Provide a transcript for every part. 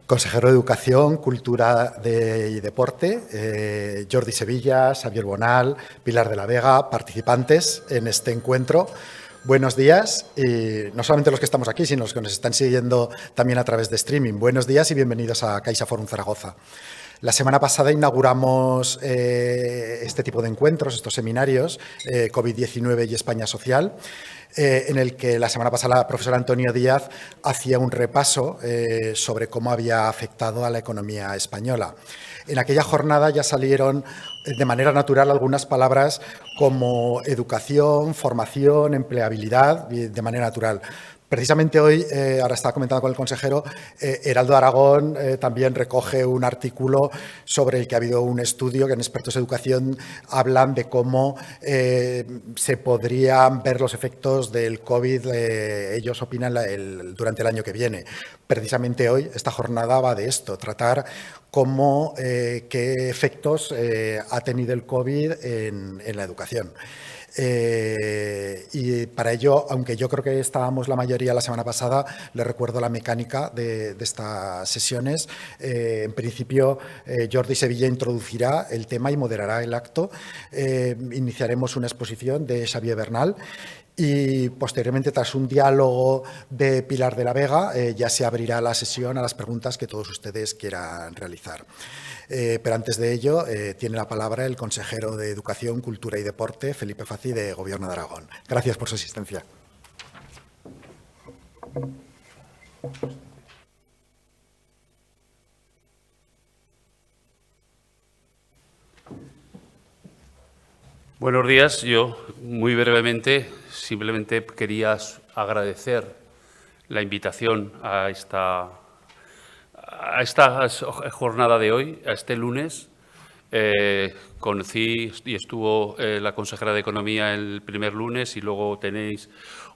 Consejero de Educación, Cultura y Deporte, Jordi Sevilla, Xavier Bonal, Pilar de la Vega, participantes en este encuentro. Buenos días, y no solamente los que estamos aquí, sino los que nos están siguiendo también a través de streaming. Buenos días y bienvenidos a CaixaForum Zaragoza. La semana pasada inauguramos este tipo de encuentros, estos seminarios, COVID-19 y España Social, en el que la semana pasada la profesora Antonio Díaz hacía un repaso sobre cómo había afectado a la economía española. En aquella jornada ya salieron de manera natural algunas palabras como educación, formación, empleabilidad, de manera natural. Precisamente hoy, ahora estaba comentando con el consejero, Heraldo Aragón también recoge un artículo sobre el que ha habido un estudio que en expertos de educación hablan de cómo se podrían ver los efectos del COVID, ellos opinan, durante el año que viene. Precisamente hoy esta jornada va de esto, tratar cómo, qué efectos ha tenido el COVID en la educación. Y para ello, aunque yo creo que estábamos la mayoría la semana pasada, les recuerdo la mecánica de estas sesiones. En principio, Jordi Sevilla introducirá el tema y moderará el acto. Iniciaremos una exposición de Xavier Bernal y posteriormente, tras un diálogo de Pilar de la Vega, ya se abrirá la sesión a las preguntas que todos ustedes quieran realizar. Pero antes de ello, tiene la palabra el consejero de Educación, Cultura y Deporte, Felipe Fazi, de Gobierno de Aragón. Gracias por su asistencia. Buenos días. Yo, muy brevemente, simplemente quería agradecer la invitación a esta jornada de hoy, a este lunes. Conocí y estuvo la consejera de Economía el primer lunes y luego tenéis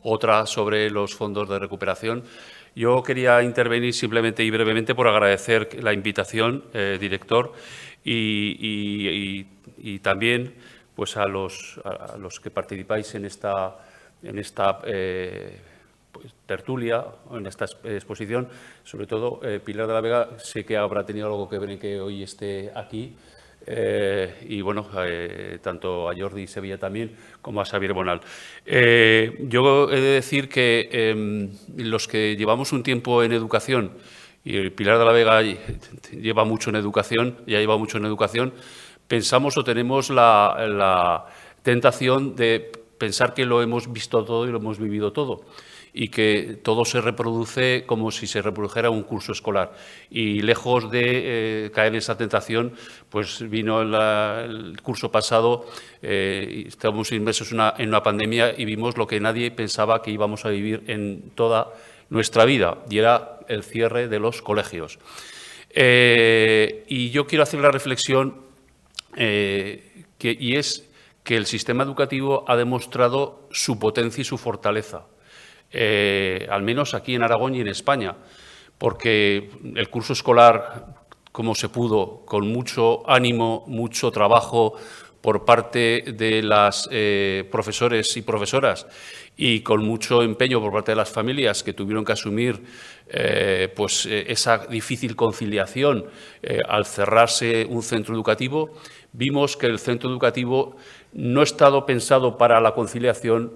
otra sobre los fondos de recuperación. Yo quería intervenir simplemente y brevemente por agradecer la invitación, director, y también pues a los que participáis en esta pues, tertulia, en esta exposición. Sobre todo, Pilar de la Vega, sé que habrá tenido algo que ver en que hoy esté aquí. Y bueno, tanto a Jordi Sevilla también como a Xavier Bonal. Yo he de decir que los que llevamos un tiempo en educación, y Pilar de la Vega lleva mucho en educación, pensamos o tenemos la tentación de pensar que lo hemos visto todo y lo hemos vivido todo, y que todo se reproduce como si se reprodujera un curso escolar. Y lejos de caer en esa tentación, pues vino el curso pasado, estamos inmersos en una pandemia y vimos lo que nadie pensaba que íbamos a vivir en toda nuestra vida, y era el cierre de los colegios. Y yo quiero hacer la reflexión, y es que el sistema educativo ha demostrado su potencia y su fortaleza. Al menos aquí en Aragón y en España, porque el curso escolar, como se pudo, con mucho ánimo, mucho trabajo por parte de las profesores y profesoras y con mucho empeño por parte de las familias que tuvieron que asumir esa difícil conciliación al cerrarse un centro educativo, vimos que el centro educativo no ha estado pensado para la conciliación.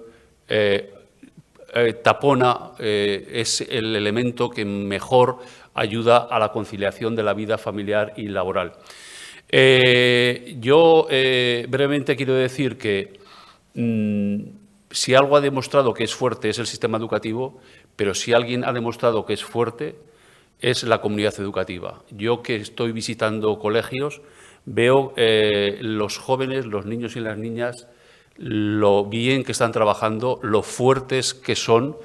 Tapona es el elemento que mejor ayuda a la conciliación de la vida familiar y laboral. Yo brevemente quiero decir que si algo ha demostrado que es fuerte es el sistema educativo, pero si alguien ha demostrado que es fuerte es la comunidad educativa. Yo, que estoy visitando colegios, veo los jóvenes, los niños y las niñas, lo bien que están trabajando, lo fuertes que son.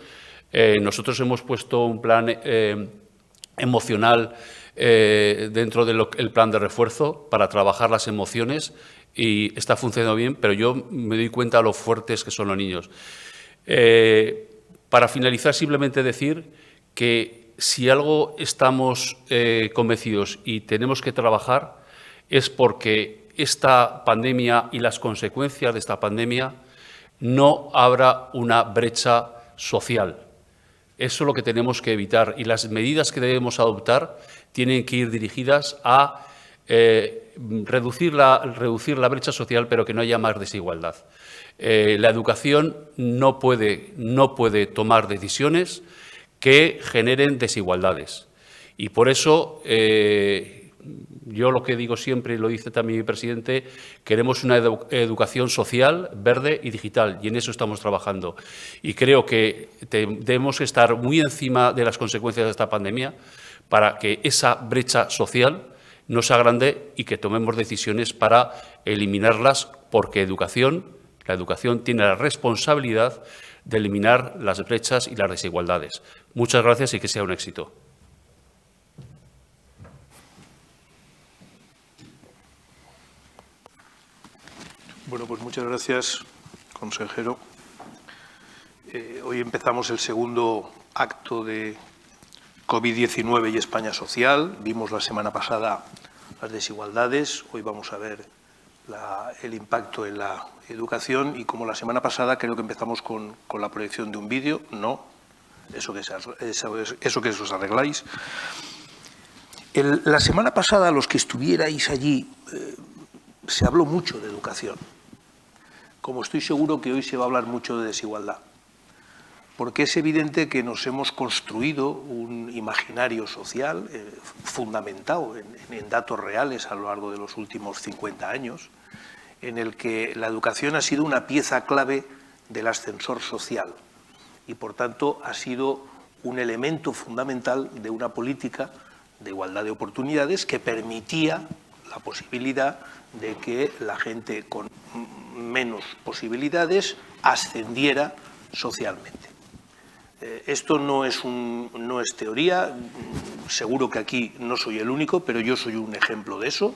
Nosotros hemos puesto un plan emocional dentro del plan de refuerzo para trabajar las emociones y está funcionando bien, pero yo me doy cuenta de lo fuertes que son los niños. Para finalizar, simplemente decir que si algo estamos convencidos y tenemos que trabajar es porque esta pandemia y las consecuencias de esta pandemia no abra una brecha social. Eso es lo que tenemos que evitar, y las medidas que debemos adoptar tienen que ir dirigidas a reducir la brecha social, pero que no haya más desigualdad. La educación no puede tomar decisiones que generen desigualdades. Y por eso, yo lo que digo siempre, y lo dice también mi presidente, queremos una educación social, verde y digital, y en eso estamos trabajando. Y creo que debemos estar muy encima de las consecuencias de esta pandemia para que esa brecha social no se agrande y que tomemos decisiones para eliminarlas, porque la educación tiene la responsabilidad de eliminar las brechas y las desigualdades. Muchas gracias y que sea un éxito. Bueno, pues muchas gracias, consejero. Hoy empezamos el segundo acto de COVID-19 y España social. Vimos la semana pasada las desigualdades, hoy vamos a ver el impacto en la educación y como la semana pasada creo que empezamos con la proyección de un vídeo. No, eso que os arregláis. La semana pasada, los que estuvierais allí, se habló mucho de educación. Como estoy seguro que hoy se va a hablar mucho de desigualdad. Porque es evidente que nos hemos construido un imaginario social fundamentado en datos reales a lo largo de los últimos 50 años, en el que la educación ha sido una pieza clave del ascensor social y, por tanto, ha sido un elemento fundamental de una política de igualdad de oportunidades que permitía la posibilidad de que la gente con menos posibilidades ascendiera socialmente. Esto no es teoría, seguro que aquí no soy el único, pero yo soy un ejemplo de eso,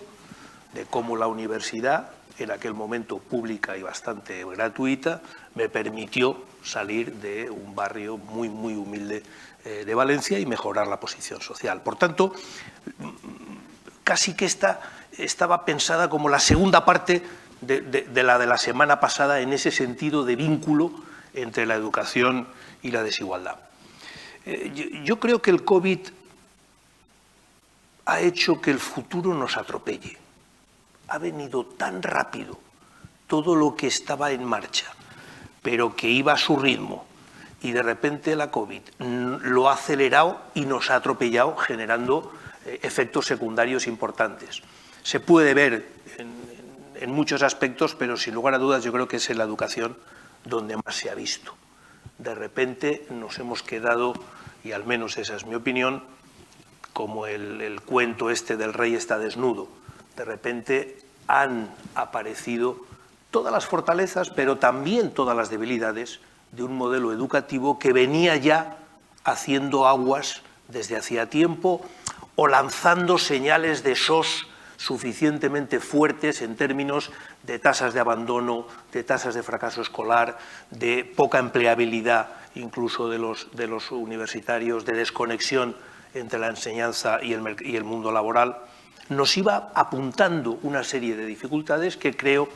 de cómo la universidad, en aquel momento pública y bastante gratuita, me permitió salir de un barrio muy, muy humilde de Valencia y mejorar la posición social. Por tanto, casi que estaba pensada como la segunda parte de la semana pasada en ese sentido de vínculo entre la educación y la desigualdad. Yo creo que el COVID ha hecho que el futuro nos atropelle. Ha venido tan rápido todo lo que estaba en marcha, pero que iba a su ritmo, y de repente la COVID lo ha acelerado y nos ha atropellado, generando efectos secundarios importantes. Se puede ver en muchos aspectos, pero sin lugar a dudas yo creo que es en la educación donde más se ha visto. De repente nos hemos quedado, y al menos esa es mi opinión, como el cuento este del rey está desnudo. De repente han aparecido todas las fortalezas, pero también todas las debilidades de un modelo educativo que venía ya haciendo aguas desde hacía tiempo o lanzando señales de SOS suficientemente fuertes en términos de tasas de abandono, de tasas de fracaso escolar, de poca empleabilidad incluso de los universitarios, de desconexión entre la enseñanza y el mundo laboral. Nos iba apuntando una serie de dificultades que creo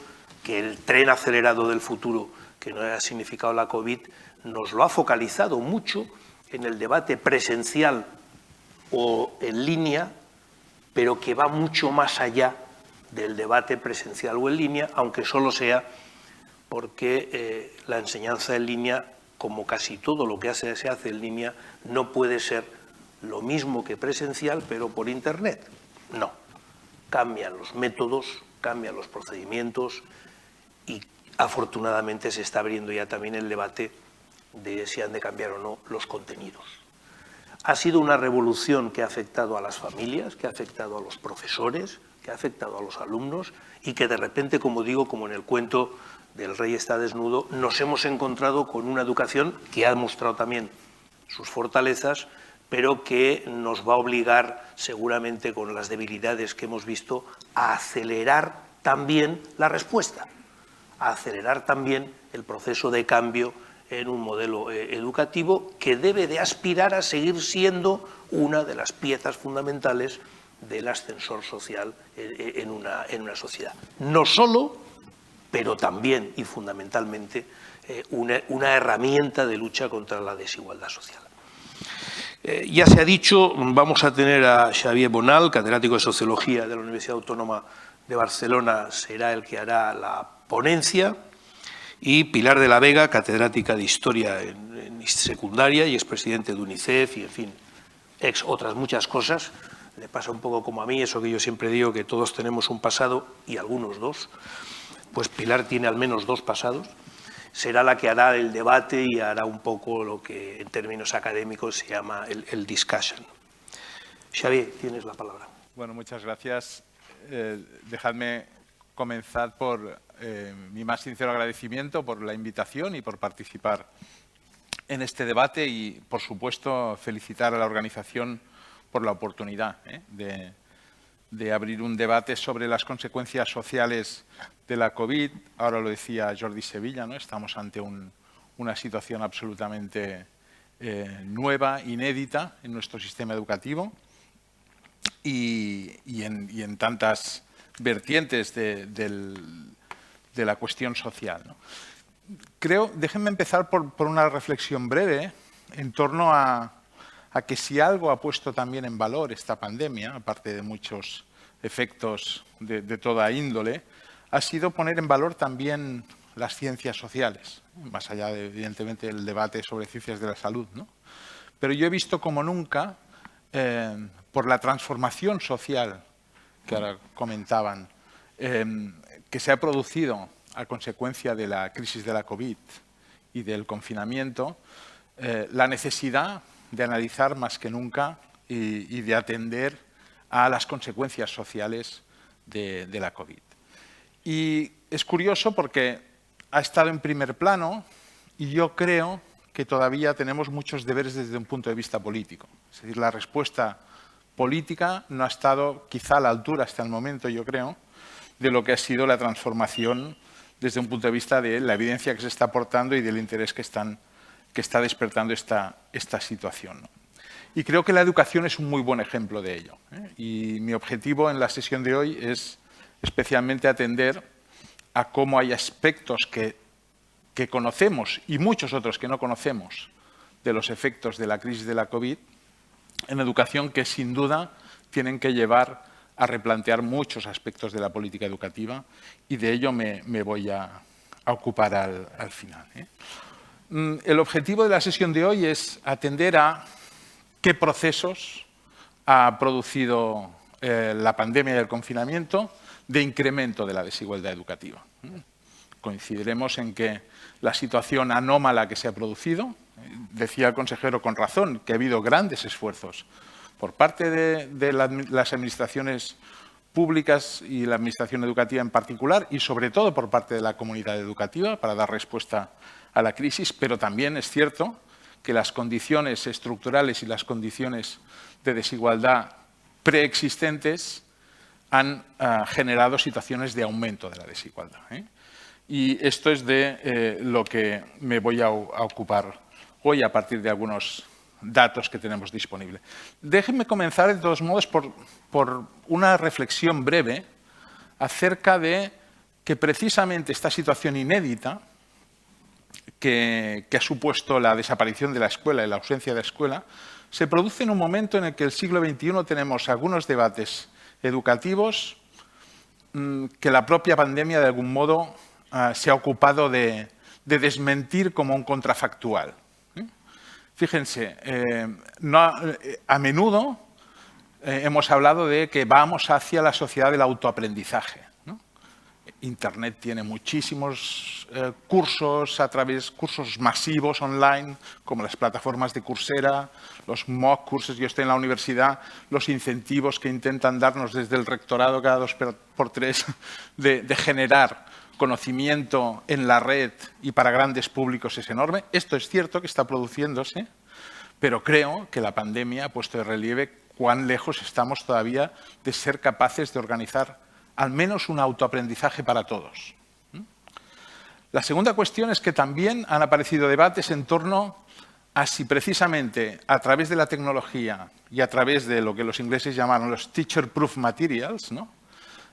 que el tren acelerado del futuro, que no ha significado la COVID, nos lo ha focalizado mucho en el debate presencial o en línea, pero que va mucho más allá del debate presencial o en línea, aunque solo sea porque la enseñanza en línea, como casi todo lo que se hace en línea, no puede ser lo mismo que presencial, pero por Internet. No. Cambian los métodos, cambian los procedimientos y afortunadamente se está abriendo ya también el debate de si han de cambiar o no los contenidos. Ha sido una revolución que ha afectado a las familias, que ha afectado a los profesores, que ha afectado a los alumnos y que de repente, como digo, como en el cuento del rey está desnudo, nos hemos encontrado con una educación que ha mostrado también sus fortalezas, pero que nos va a obligar, seguramente con las debilidades que hemos visto, a acelerar también la respuesta, a acelerar también el proceso de cambio en un modelo educativo que debe de aspirar a seguir siendo una de las piezas fundamentales del ascensor social en una sociedad. No solo, pero también y fundamentalmente una herramienta de lucha contra la desigualdad social. Ya se ha dicho, vamos a tener a Xavier Bonal, catedrático de Sociología de la Universidad Autónoma de Barcelona, será el que hará la ponencia, y Pilar de la Vega, catedrática de Historia en secundaria y expresidente de UNICEF y, en fin, otras muchas cosas. Le pasa un poco como a mí, eso que yo siempre digo, que todos tenemos un pasado y algunos dos. Pues Pilar tiene al menos 2 pasados. Será la que hará el debate y hará un poco lo que en términos académicos se llama el discussion. Xavier, tienes la palabra. Bueno, muchas gracias. Dejadme comenzar por mi más sincero agradecimiento por la invitación y por participar en este debate y, por supuesto, felicitar a la organización por la oportunidad de abrir un debate sobre las consecuencias sociales de la COVID. Ahora lo decía Jordi Sevilla, ¿no? Estamos ante una situación absolutamente nueva, inédita en nuestro sistema educativo y en tantas vertientes de la cuestión social, ¿no? Déjenme empezar por una reflexión breve en torno a que si algo ha puesto también en valor esta pandemia, aparte de muchos efectos de toda índole, ha sido poner en valor también las ciencias sociales, más allá de, evidentemente, el debate sobre ciencias de la salud, ¿no? Pero yo he visto como nunca, por la transformación social que ahora comentaban, que se ha producido a consecuencia de la crisis de la COVID y del confinamiento, la necesidad de analizar más que nunca y de atender a las consecuencias sociales de la COVID. Y es curioso porque ha estado en primer plano y yo creo que todavía tenemos muchos deberes desde un punto de vista político. Es decir, la respuesta política no ha estado quizá a la altura hasta el momento, yo creo, de lo que ha sido la transformación desde un punto de vista de la evidencia que se está aportando y del interés que está despertando esta situación, ¿no? Y creo que la educación es un muy buen ejemplo de ello, ¿eh? Y mi objetivo en la sesión de hoy es especialmente atender a cómo hay aspectos que conocemos y muchos otros que no conocemos de los efectos de la crisis de la COVID en educación que sin duda tienen que llevar a replantear muchos aspectos de la política educativa y de ello me voy a ocupar al final, ¿eh? El objetivo de la sesión de hoy es atender a qué procesos ha producido la pandemia y el confinamiento de incremento de la desigualdad educativa. Coincidiremos en que la situación anómala que se ha producido, decía el consejero con razón, que ha habido grandes esfuerzos por parte de las administraciones públicas y la administración educativa en particular y sobre todo por parte de la comunidad educativa para dar respuesta a la crisis, pero también es cierto que las condiciones estructurales y las condiciones de desigualdad preexistentes han generado situaciones de aumento de la desigualdad, ¿eh? Y esto es de lo que me voy a ocupar hoy a partir de algunos datos que tenemos disponibles. Déjenme comenzar, de todos modos, por una reflexión breve acerca de que precisamente esta situación inédita que ha supuesto la desaparición de la escuela y la ausencia de la escuela, se produce en un momento en el que el siglo XXI tenemos algunos debates educativos que la propia pandemia, de algún modo, se ha ocupado de desmentir como un contrafactual. Fíjense, a menudo hemos hablado de que vamos hacia la sociedad del autoaprendizaje, ¿no? Internet tiene muchísimos cursos cursos masivos online, como las plataformas de Coursera, los mock cursos. Yo estoy en la universidad, los incentivos que intentan darnos desde el rectorado cada 2x3 de generar conocimiento en la red y para grandes públicos es enorme. Esto es cierto que está produciéndose, pero creo que la pandemia ha puesto de relieve cuán lejos estamos todavía de ser capaces de organizar al menos un autoaprendizaje para todos. La segunda cuestión es que también han aparecido debates en torno a si precisamente a través de la tecnología y a través de lo que los ingleses llamaron los teacher-proof materials, ¿no?,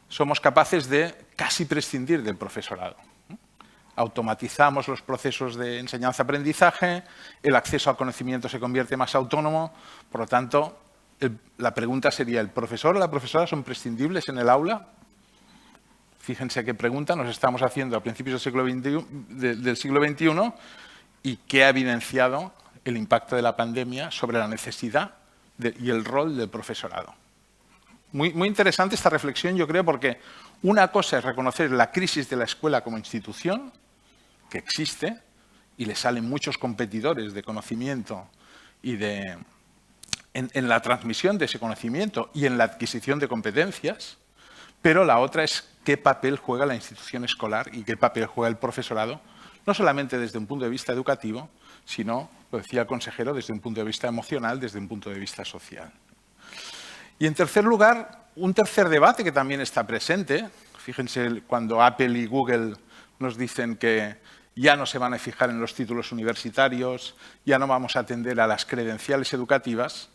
somos capaces de casi prescindir del profesorado. automatizamos los procesos de enseñanza-aprendizaje, el acceso al conocimiento se convierte más autónomo. Por lo tanto, la pregunta sería, ¿el profesor o la profesora son prescindibles en el aula? Fíjense qué pregunta nos estamos haciendo a principios del siglo XXI y qué ha evidenciado el impacto de la pandemia sobre la necesidad y el rol del profesorado. Muy interesante esta reflexión, yo creo, porque una cosa es reconocer la crisis de la escuela como institución, que existe, y le salen muchos competidores de conocimiento y en la transmisión de ese conocimiento y en la adquisición de competencias, pero la otra es qué papel juega la institución escolar y qué papel juega el profesorado, no solamente desde un punto de vista educativo, sino, lo decía el consejero, desde un punto de vista emocional, desde un punto de vista social. Y en tercer lugar, un tercer debate que también está presente. Fíjense cuando Apple y Google nos dicen que ya no se van a fijar en los títulos universitarios, ya no vamos a atender a las credenciales educativas.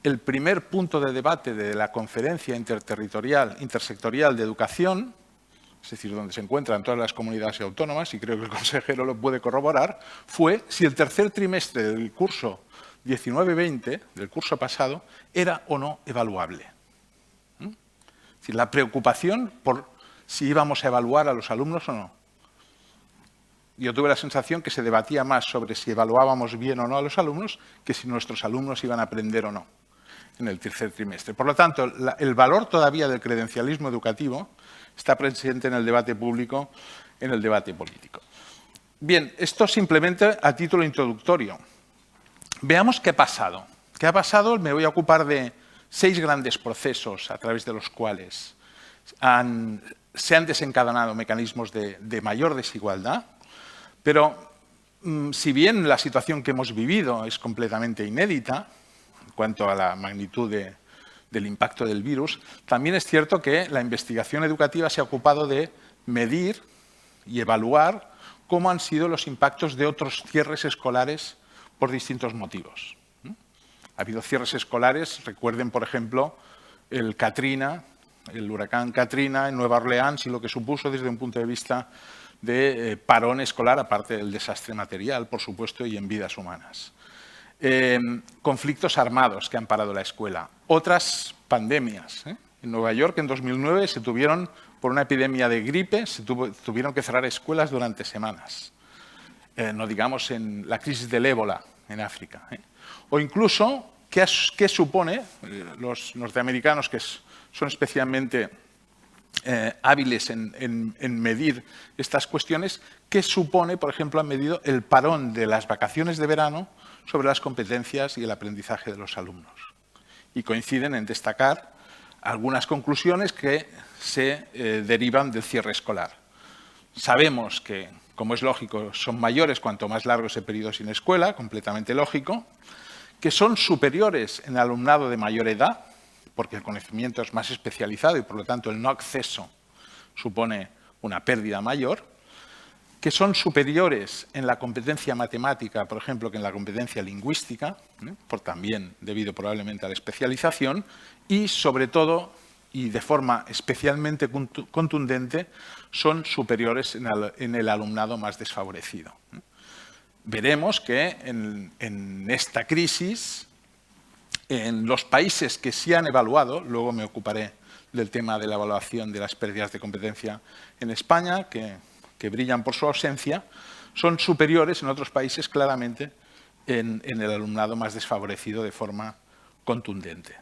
El primer punto de debate de la conferencia intersectorial de educación, es decir, donde se encuentran todas las comunidades autónomas, y creo que el consejero lo puede corroborar, fue si el tercer trimestre del curso 19-20, del curso pasado, era o no evaluable. Es decir, la preocupación por si íbamos a evaluar a los alumnos o no. Yo tuve la sensación que se debatía más sobre si evaluábamos bien o no a los alumnos que si nuestros alumnos iban a aprender o no en el tercer trimestre. Por lo tanto, el valor todavía del credencialismo educativo está presente en el debate público, en el debate político. Bien, esto simplemente a título introductorio. Veamos qué ha pasado. ¿Qué ha pasado? Me voy a ocupar de 6 grandes procesos a través de los cuales se han desencadenado mecanismos de mayor desigualdad, pero si bien la situación que hemos vivido es completamente inédita en cuanto a la magnitud del impacto del virus, también es cierto que la investigación educativa se ha ocupado de medir y evaluar cómo han sido los impactos de otros cierres escolares por distintos motivos. Ha habido cierres escolares, recuerden, por ejemplo, el huracán Katrina en Nueva Orleans y lo que supuso desde un punto de vista de parón escolar, aparte del desastre material, por supuesto, y en vidas humanas. Conflictos armados que han parado la escuela. Otras pandemias. En Nueva York, en 2009, por una epidemia de gripe, tuvieron que cerrar escuelas durante semanas. No digamos en la crisis del ébola en África. O incluso, ¿qué supone? Los norteamericanos, que son especialmente hábiles en medir estas cuestiones, ¿qué supone, por ejemplo, han medido el parón de las vacaciones de verano sobre las competencias y el aprendizaje de los alumnos? Y coinciden en destacar algunas conclusiones que se derivan del cierre escolar. Sabemos que, como es lógico, son mayores cuanto más largo ese periodo sin escuela, completamente lógico, que son superiores en alumnado de mayor edad, porque el conocimiento es más especializado y, por lo tanto, el no acceso supone una pérdida mayor, que son superiores en la competencia matemática, por ejemplo, que en la competencia lingüística, también debido probablemente a la especialización, y, sobre todo, y de forma especialmente contundente, son superiores en el alumnado más desfavorecido. Veremos que en esta crisis, en los países que sí han evaluado, luego me ocuparé del tema de la evaluación de las pérdidas de competencia en España, que brillan por su ausencia, son superiores en otros países claramente en el alumnado más desfavorecido de forma contundente.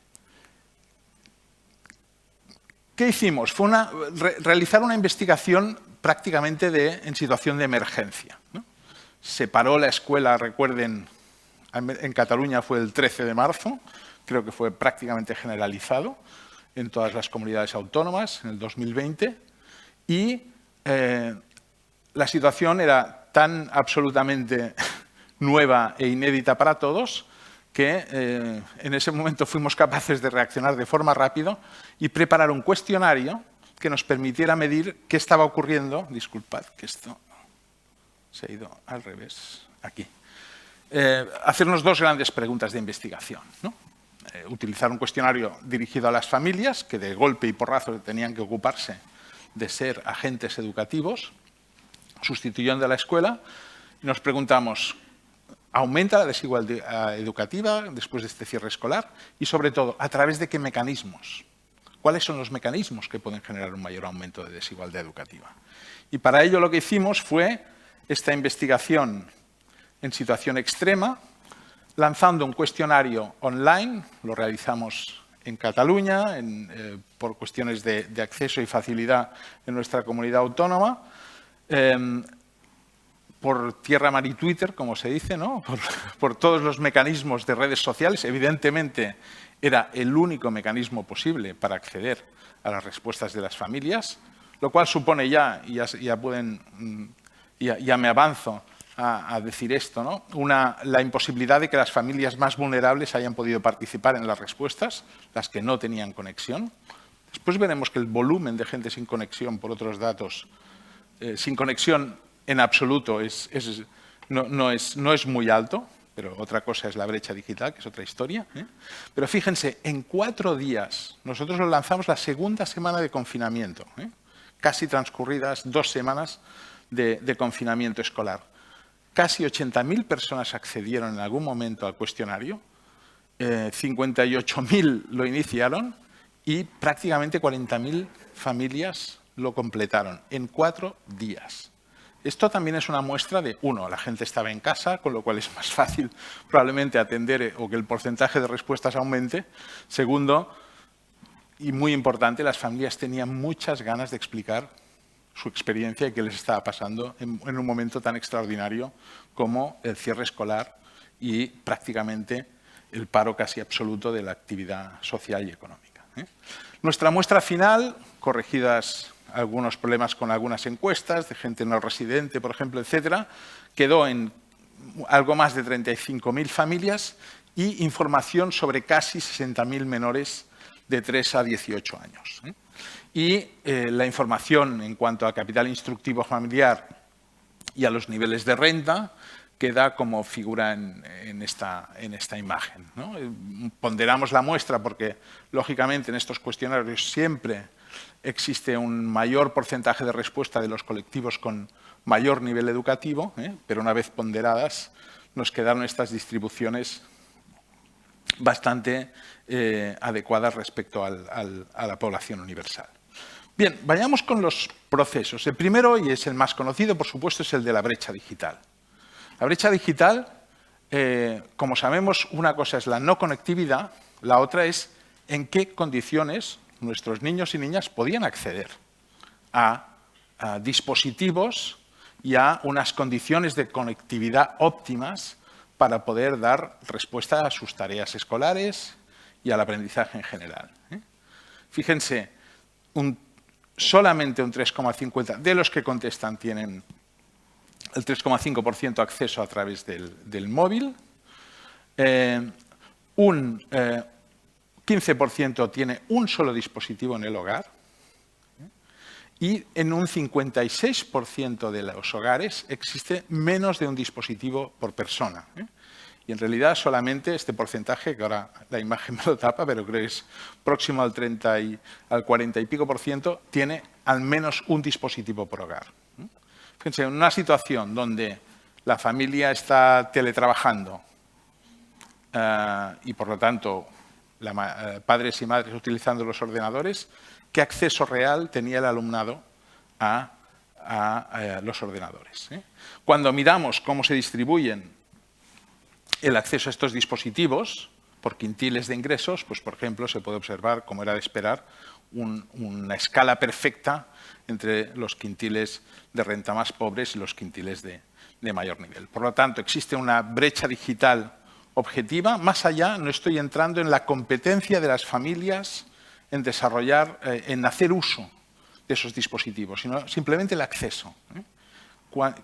¿Qué hicimos? Fue realizar una investigación prácticamente en situación de emergencia, ¿no? Se paró la escuela, recuerden, en Cataluña fue el 13 de marzo, creo que fue prácticamente generalizado en todas las comunidades autónomas en el 2020, y la situación era tan absolutamente nueva e inédita para todos que en ese momento fuimos capaces de reaccionar de forma rápida y preparar un cuestionario que nos permitiera medir qué estaba ocurriendo. Disculpad que esto se ha ido al revés, aquí. Hacernos 2 grandes preguntas de investigación, ¿no? Utilizar un cuestionario dirigido a las familias, que de golpe y porrazo tenían que ocuparse de ser agentes educativos, sustituyendo a la escuela, y nos preguntamos, ¿aumenta la desigualdad educativa después de este cierre escolar? Y sobre todo, ¿a través de qué mecanismos? ¿Cuáles son los mecanismos que pueden generar un mayor aumento de desigualdad educativa? Y para ello lo que hicimos fue esta investigación en situación extrema, lanzando un cuestionario online, lo realizamos en Cataluña, por cuestiones de acceso y facilidad en nuestra comunidad autónoma, por tierra, mar y Twitter, como se dice, ¿no? por todos los mecanismos de redes sociales. Evidentemente, era el único mecanismo posible para acceder a las respuestas de las familias, lo cual supone ya me avanzo a decir esto, ¿no? La imposibilidad de que las familias más vulnerables hayan podido participar en las respuestas, las que no tenían conexión. Después veremos que el volumen de gente sin conexión, por otros datos, sin conexión en absoluto no es muy alto, pero otra cosa es la brecha digital, que es otra historia. Pero fíjense, en 4 días, nosotros lo lanzamos la segunda semana de confinamiento, casi transcurridas 2 semanas de confinamiento escolar. Casi 80.000 personas accedieron en algún momento al cuestionario, 58.000 lo iniciaron y prácticamente 40.000 familias lo completaron en 4 días. Esto también es una muestra de, uno, la gente estaba en casa, con lo cual es más fácil probablemente atender o que el porcentaje de respuestas aumente. Segundo, y muy importante, las familias tenían muchas ganas de explicar su experiencia y qué les estaba pasando en un momento tan extraordinario como el cierre escolar y prácticamente el paro casi absoluto de la actividad social y económica. Nuestra muestra final, corregidas algunos problemas con algunas encuestas de gente no residente, por ejemplo, etcétera, quedó en algo más de 35.000 familias y información sobre casi 60.000 menores de 3 a 18 años. Y la información en cuanto a capital instructivo familiar y a los niveles de renta queda como figura en esta imagen, ¿no? Ponderamos la muestra porque, lógicamente, en estos cuestionarios siempre existe un mayor porcentaje de respuesta de los colectivos con mayor nivel educativo, pero una vez ponderadas nos quedaron estas distribuciones bastante adecuadas respecto a la población universal. Bien, vayamos con los procesos. El primero, y es el más conocido, por supuesto, es el de la brecha digital. La brecha digital, como sabemos, una cosa es la no conectividad, la otra es en qué condiciones nuestros niños y niñas podían acceder a dispositivos y a unas condiciones de conectividad óptimas para poder dar respuesta a sus tareas escolares y al aprendizaje en general. Fíjense, solamente un 3,50% de los que contestan tienen el 3,5% acceso a través del móvil, un 15% tiene un solo dispositivo en el hogar y en un 56% de los hogares existe menos de un dispositivo por persona. Y en realidad solamente este porcentaje, que ahora la imagen me lo tapa, pero creo que es próximo al 40 y pico %, tiene al menos un dispositivo por hogar. Fíjense, en una situación donde la familia está teletrabajando y, por lo tanto, padres y madres utilizando los ordenadores, ¿qué acceso real tenía el alumnado a los ordenadores? Cuando miramos cómo se distribuyen el acceso a estos dispositivos por quintiles de ingresos, pues por ejemplo se puede observar, como era de esperar, una escala perfecta entre los quintiles de renta más pobres y los quintiles de mayor nivel. Por lo tanto, existe una brecha digital objetiva. Más allá, no estoy entrando en la competencia de las familias en desarrollar, en hacer uso de esos dispositivos, sino simplemente el acceso.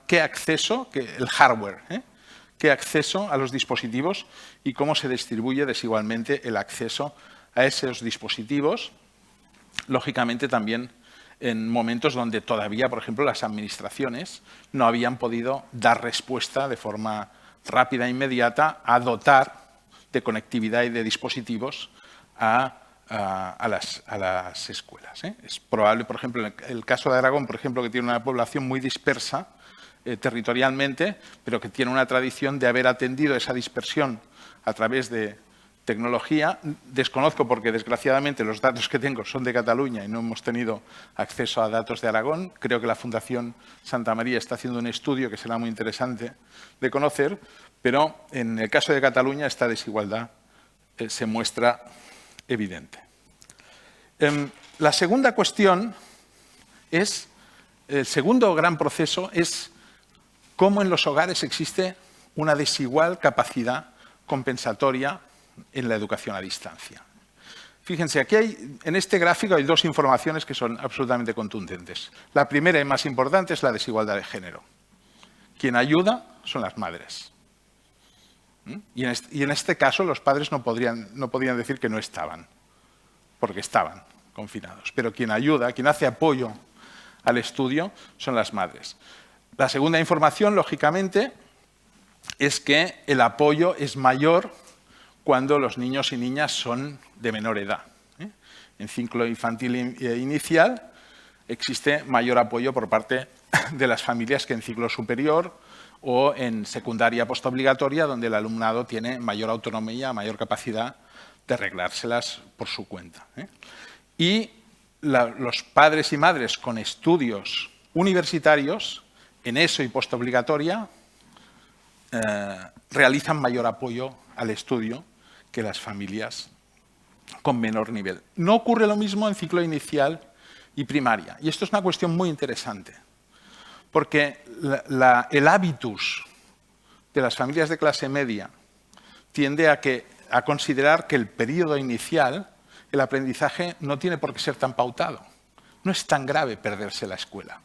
¿Qué acceso? El hardware. ¿Qué acceso a los dispositivos y cómo se distribuye desigualmente el acceso a esos dispositivos? Lógicamente también en momentos donde todavía, por ejemplo, las administraciones no habían podido dar respuesta de forma rápida e inmediata a dotar de conectividad y de dispositivos a a las escuelas. Es probable, por ejemplo, en el caso de Aragón, por ejemplo, que tiene una población muy dispersa territorialmente, pero que tiene una tradición de haber atendido esa dispersión a través de tecnología. Desconozco porque, desgraciadamente, los datos que tengo son de Cataluña y no hemos tenido acceso a datos de Aragón. Creo que la Fundación Santa María está haciendo un estudio que será muy interesante de conocer, pero en el caso de Cataluña esta desigualdad se muestra evidente. La segunda cuestión es, el segundo gran proceso es cómo en los hogares existe una desigual capacidad compensatoria en la educación a distancia. Fíjense, aquí en este gráfico hay dos informaciones que son absolutamente contundentes. La primera y más importante es la desigualdad de género. Quien ayuda son las madres. Y en este caso los padres no podían decir que no estaban, porque estaban confinados. Pero quien ayuda, quien hace apoyo al estudio son las madres. La segunda información, lógicamente, es que el apoyo es mayor cuando los niños y niñas son de menor edad. En ciclo infantil inicial existe mayor apoyo por parte de las familias que en ciclo superior o en secundaria postobligatoria, donde el alumnado tiene mayor autonomía, mayor capacidad de arreglárselas por su cuenta. Y los padres y madres con estudios universitarios, en ESO y postobligatoria, realizan mayor apoyo al estudio que las familias con menor nivel. No ocurre lo mismo en ciclo inicial y primaria. Y esto es una cuestión muy interesante, porque el hábitus de las familias de clase media tiende a considerar que el periodo inicial, el aprendizaje, no tiene por qué ser tan pautado. No es tan grave perderse la escuela.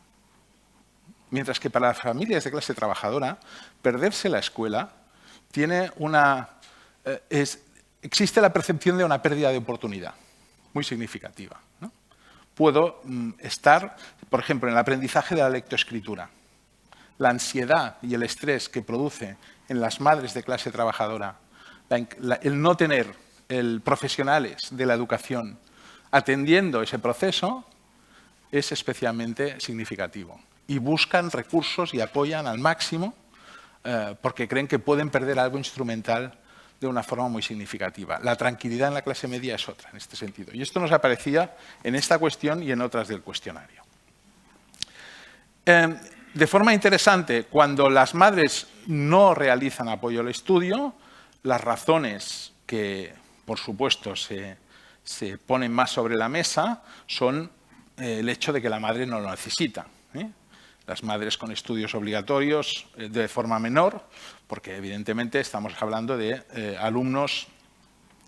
Mientras que para las familias de clase trabajadora, perderse la escuela tiene existe la percepción de una pérdida de oportunidad muy significativa, ¿no? Puedo estar, por ejemplo, en el aprendizaje de la lectoescritura. La ansiedad y el estrés que produce en las madres de clase trabajadora el no tener profesionales de la educación atendiendo ese proceso es especialmente significativo. Y buscan recursos y apoyan al máximo porque creen que pueden perder algo instrumental de una forma muy significativa. La tranquilidad en la clase media es otra en este sentido. Y esto nos aparecía en esta cuestión y en otras del cuestionario. De forma interesante, cuando las madres no realizan apoyo al estudio, las razones que, por supuesto, se ponen más sobre la mesa son el hecho de que la madre no lo necesita. Las madres con estudios obligatorios de forma menor, porque evidentemente estamos hablando de alumnos,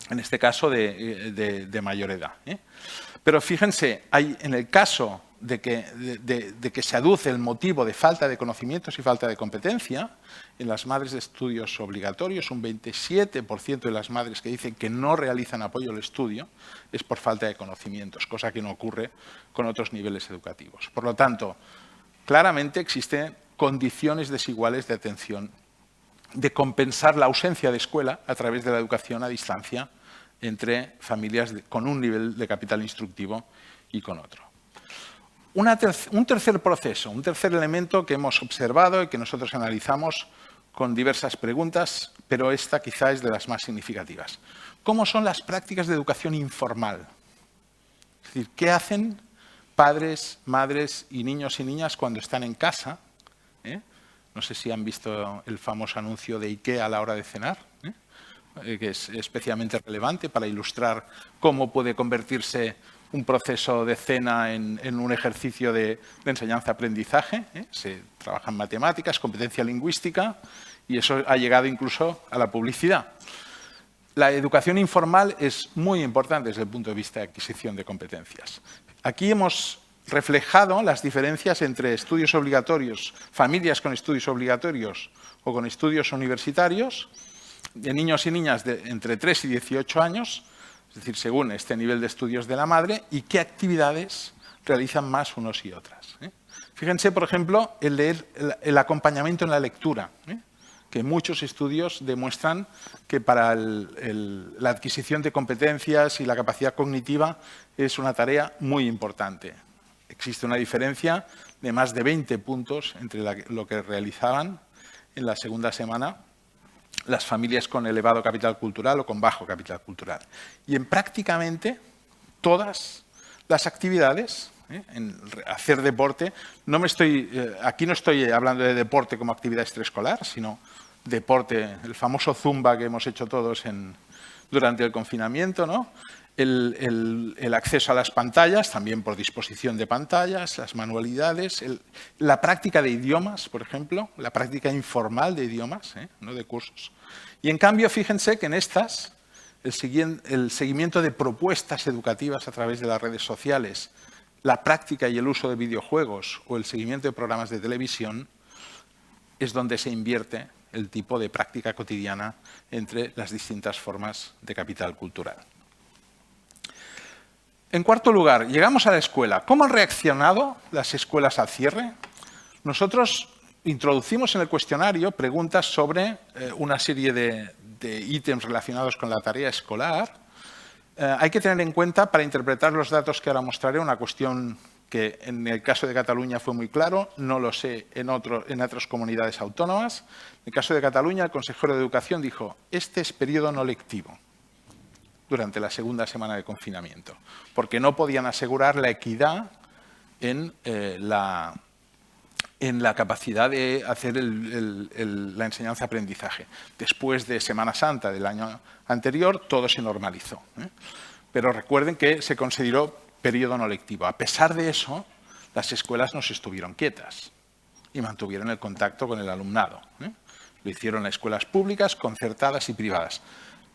en este caso, de mayor edad. Pero fíjense, en el caso de que se aduce el motivo de falta de conocimientos y falta de competencia, en las madres de estudios obligatorios, un 27% de las madres que dicen que no realizan apoyo al estudio es por falta de conocimientos, cosa que no ocurre con otros niveles educativos. Por lo tanto, claramente existen condiciones desiguales de atención, de compensar la ausencia de escuela a través de la educación a distancia entre familias con un nivel de capital instructivo y con otro. Un tercer proceso, un tercer elemento que hemos observado y que nosotros analizamos con diversas preguntas, pero esta quizá es de las más significativas. ¿Cómo son las prácticas de educación informal? Es decir, ¿qué hacen padres, madres y niños y niñas cuando están en casa? No sé si han visto el famoso anuncio de IKEA a la hora de cenar, que es especialmente relevante para ilustrar cómo puede convertirse un proceso de cena en un ejercicio de enseñanza-aprendizaje. Se trabaja en matemáticas, competencia lingüística, y eso ha llegado incluso a la publicidad. La educación informal es muy importante desde el punto de vista de adquisición de competencias. Aquí hemos reflejado las diferencias entre estudios obligatorios, familias con estudios obligatorios o con estudios universitarios, de niños y niñas de entre 3 y 18 años, es decir, según este nivel de estudios de la madre, y qué actividades realizan más unos y otras. Fíjense, por ejemplo, el acompañamiento en la lectura. que muchos estudios demuestran que para la adquisición de competencias y la capacidad cognitiva es una tarea muy importante. Existe una diferencia de más de 20 puntos entre lo que realizaban en la segunda semana las familias con elevado capital cultural o con bajo capital cultural. Y en prácticamente todas las actividades, en hacer deporte, aquí no estoy hablando de deporte como actividad extraescolar, sino deporte, el famoso zumba que hemos hecho todos durante el confinamiento, ¿no? El acceso a las pantallas, también por disposición de pantallas, las manualidades, la práctica de idiomas, por ejemplo, la práctica informal de idiomas, no de cursos. Y en cambio, fíjense que en estas, el seguimiento de propuestas educativas a través de las redes sociales, la práctica y el uso de videojuegos o el seguimiento de programas de televisión, es donde se invierte el tipo de práctica cotidiana entre las distintas formas de capital cultural. En cuarto lugar, llegamos a la escuela. ¿Cómo han reaccionado las escuelas al cierre? Nosotros introducimos en el cuestionario preguntas sobre una serie de ítems relacionados con la tarea escolar. Hay que tener en cuenta, para interpretar los datos que ahora mostraré, una cuestión que en el caso de Cataluña fue muy claro, no lo sé en otras comunidades autónomas. En el caso de Cataluña, el consejero de Educación dijo: este es periodo no lectivo durante la segunda semana de confinamiento, porque no podían asegurar la equidad en la capacidad de hacer la enseñanza-aprendizaje. Después de Semana Santa del año anterior, todo se normalizó. Pero recuerden que se consideró periodo no lectivo. A pesar de eso, las escuelas no se estuvieron quietas y mantuvieron el contacto con el alumnado. Lo hicieron las escuelas públicas, concertadas y privadas.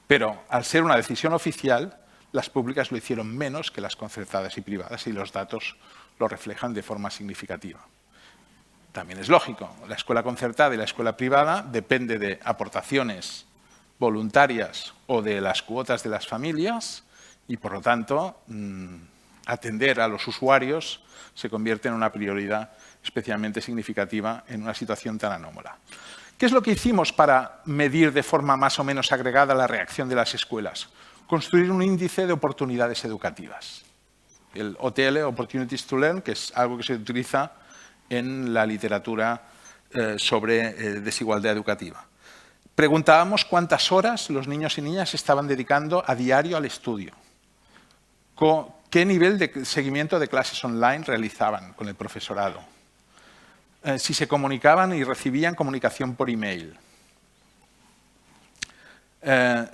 Pero, al ser una decisión oficial, las públicas lo hicieron menos que las concertadas y privadas, y los datos lo reflejan de forma significativa. También es lógico, la escuela concertada y la escuela privada depende de aportaciones voluntarias o de las cuotas de las familias y, por lo tanto, atender a los usuarios se convierte en una prioridad especialmente significativa en una situación tan anómala. ¿Qué es lo que hicimos para medir de forma más o menos agregada la reacción de las escuelas? Construir un índice de oportunidades educativas. El OTL, Opportunities to Learn, que es algo que se utiliza en la literatura sobre desigualdad educativa. Preguntábamos cuántas horas los niños y niñas estaban dedicando a diario al estudio. ¿Qué nivel de seguimiento de clases online realizaban con el profesorado? Si se comunicaban y recibían comunicación por email.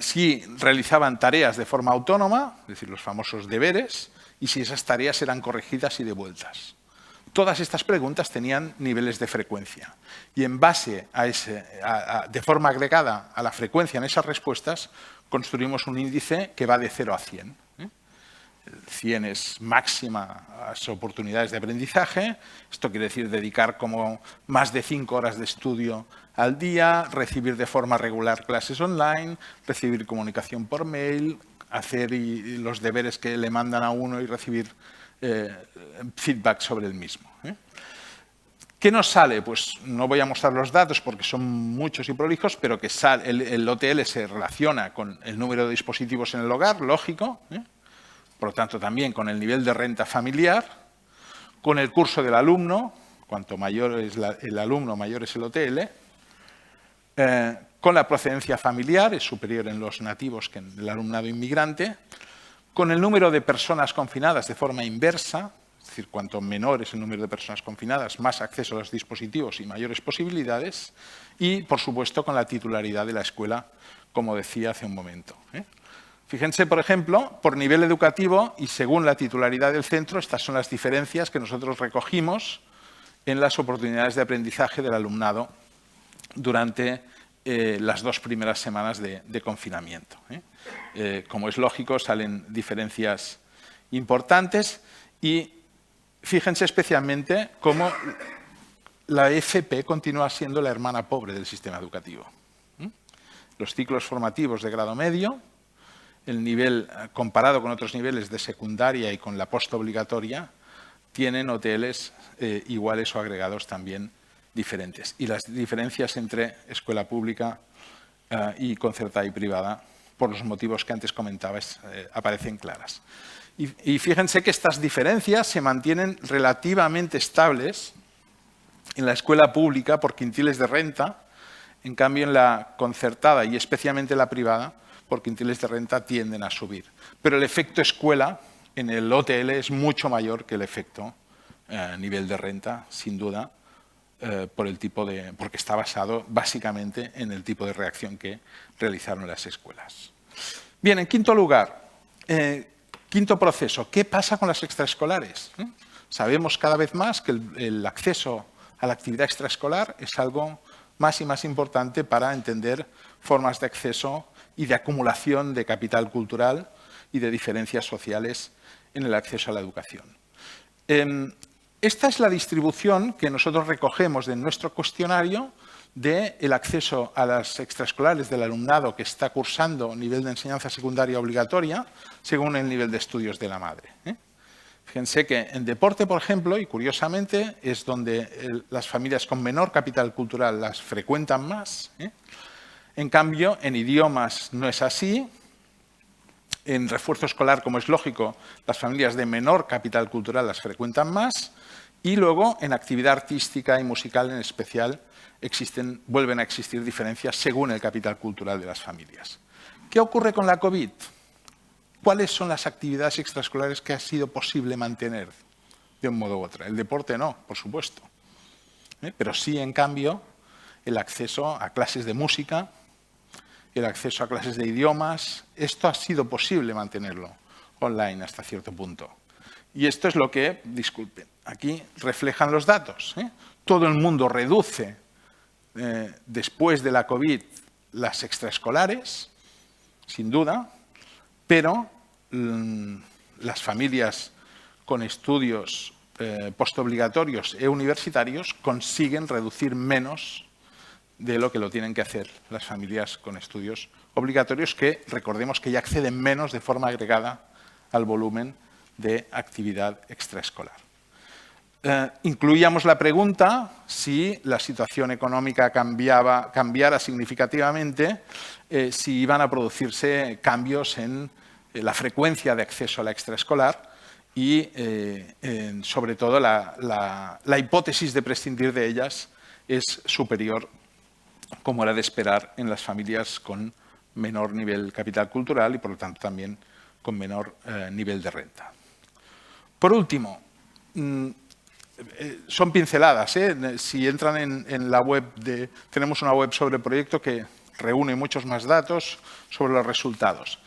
Si realizaban tareas de forma autónoma, es decir, los famosos deberes, y si esas tareas eran corregidas y devueltas. Todas estas preguntas tenían niveles de frecuencia. Y en base de forma agregada a la frecuencia en esas respuestas, construimos un índice que va de 0 a 100. 100 es máximas oportunidades de aprendizaje. Esto quiere decir dedicar como más de 5 horas de estudio al día, recibir de forma regular clases online, recibir comunicación por mail, hacer los deberes que le mandan a uno y recibir feedback sobre el mismo. ¿Qué nos sale? Pues no voy a mostrar los datos porque son muchos y prolijos, pero que el OTL se relaciona con el número de dispositivos en el hogar, lógico, por lo tanto también con el nivel de renta familiar, con el curso del alumno, cuanto mayor es el alumno, mayor es el OTL, con la procedencia familiar, es superior en los nativos que en el alumnado inmigrante, con el número de personas confinadas de forma inversa, es decir, cuanto menor es el número de personas confinadas, más acceso a los dispositivos y mayores posibilidades, y, por supuesto, con la titularidad de la escuela, como decía hace un momento. Fíjense, por ejemplo, por nivel educativo y según la titularidad del centro, estas son las diferencias que nosotros recogimos en las oportunidades de aprendizaje del alumnado durante las 2 primeras semanas de confinamiento. Como es lógico, salen diferencias importantes y fíjense especialmente cómo la FP continúa siendo la hermana pobre del sistema educativo. Los ciclos formativos de grado medio, el nivel comparado con otros niveles de secundaria y con la postobligatoria, tienen OTLs iguales o agregados también diferentes. Y las diferencias entre escuela pública y concertada y privada, por los motivos que antes comentaba, aparecen claras. Y fíjense que estas diferencias se mantienen relativamente estables en la escuela pública por quintiles de renta. En cambio, en la concertada y especialmente en la privada, por quintiles de renta tienden a subir. Pero el efecto escuela en el OTL es mucho mayor que el efecto nivel de renta, sin duda, porque está basado básicamente en el tipo de reacción que realizaron las escuelas. Bien, en quinto lugar, quinto proceso, ¿qué pasa con las extraescolares? Sabemos cada vez más que el acceso a la actividad extraescolar es algo más y más importante para entender formas de acceso y de acumulación de capital cultural y de diferencias sociales en el acceso a la educación. Esta es la distribución que nosotros recogemos de nuestro cuestionario del acceso a las extraescolares del alumnado que está cursando nivel de enseñanza secundaria obligatoria según el nivel de estudios de la madre. Fíjense que en deporte, por ejemplo, y curiosamente, es donde las familias con menor capital cultural las frecuentan más. En cambio, en idiomas no es así. En refuerzo escolar, como es lógico, las familias de menor capital cultural las frecuentan más. Y luego, en actividad artística y musical en especial, vuelven a existir diferencias según el capital cultural de las familias. ¿Qué ocurre con la COVID? ¿Cuáles son las actividades extraescolares que ha sido posible mantener de un modo u otro? El deporte no, por supuesto. Pero sí, en cambio, el acceso a clases de música, el acceso a clases de idiomas, esto ha sido posible mantenerlo online hasta cierto punto. Y esto es lo que, disculpen, aquí reflejan los datos. Todo el mundo reduce después de la COVID las extraescolares, sin duda, pero las familias con estudios postobligatorios e universitarios consiguen reducir menos de lo que lo tienen que hacer las familias con estudios obligatorios, que recordemos que ya acceden menos de forma agregada al volumen de actividad extraescolar. Incluíamos la pregunta si la situación económica cambiara significativamente, si iban a producirse cambios en la frecuencia de acceso a la extraescolar y, sobre todo, la hipótesis de prescindir de ellas es superior, como era de esperar, en las familias con menor nivel capital cultural y, por lo tanto, también con menor nivel de renta. Por último, son pinceladas. Si entran en la web, tenemos una web sobre el proyecto que reúne muchos más datos sobre los resultados.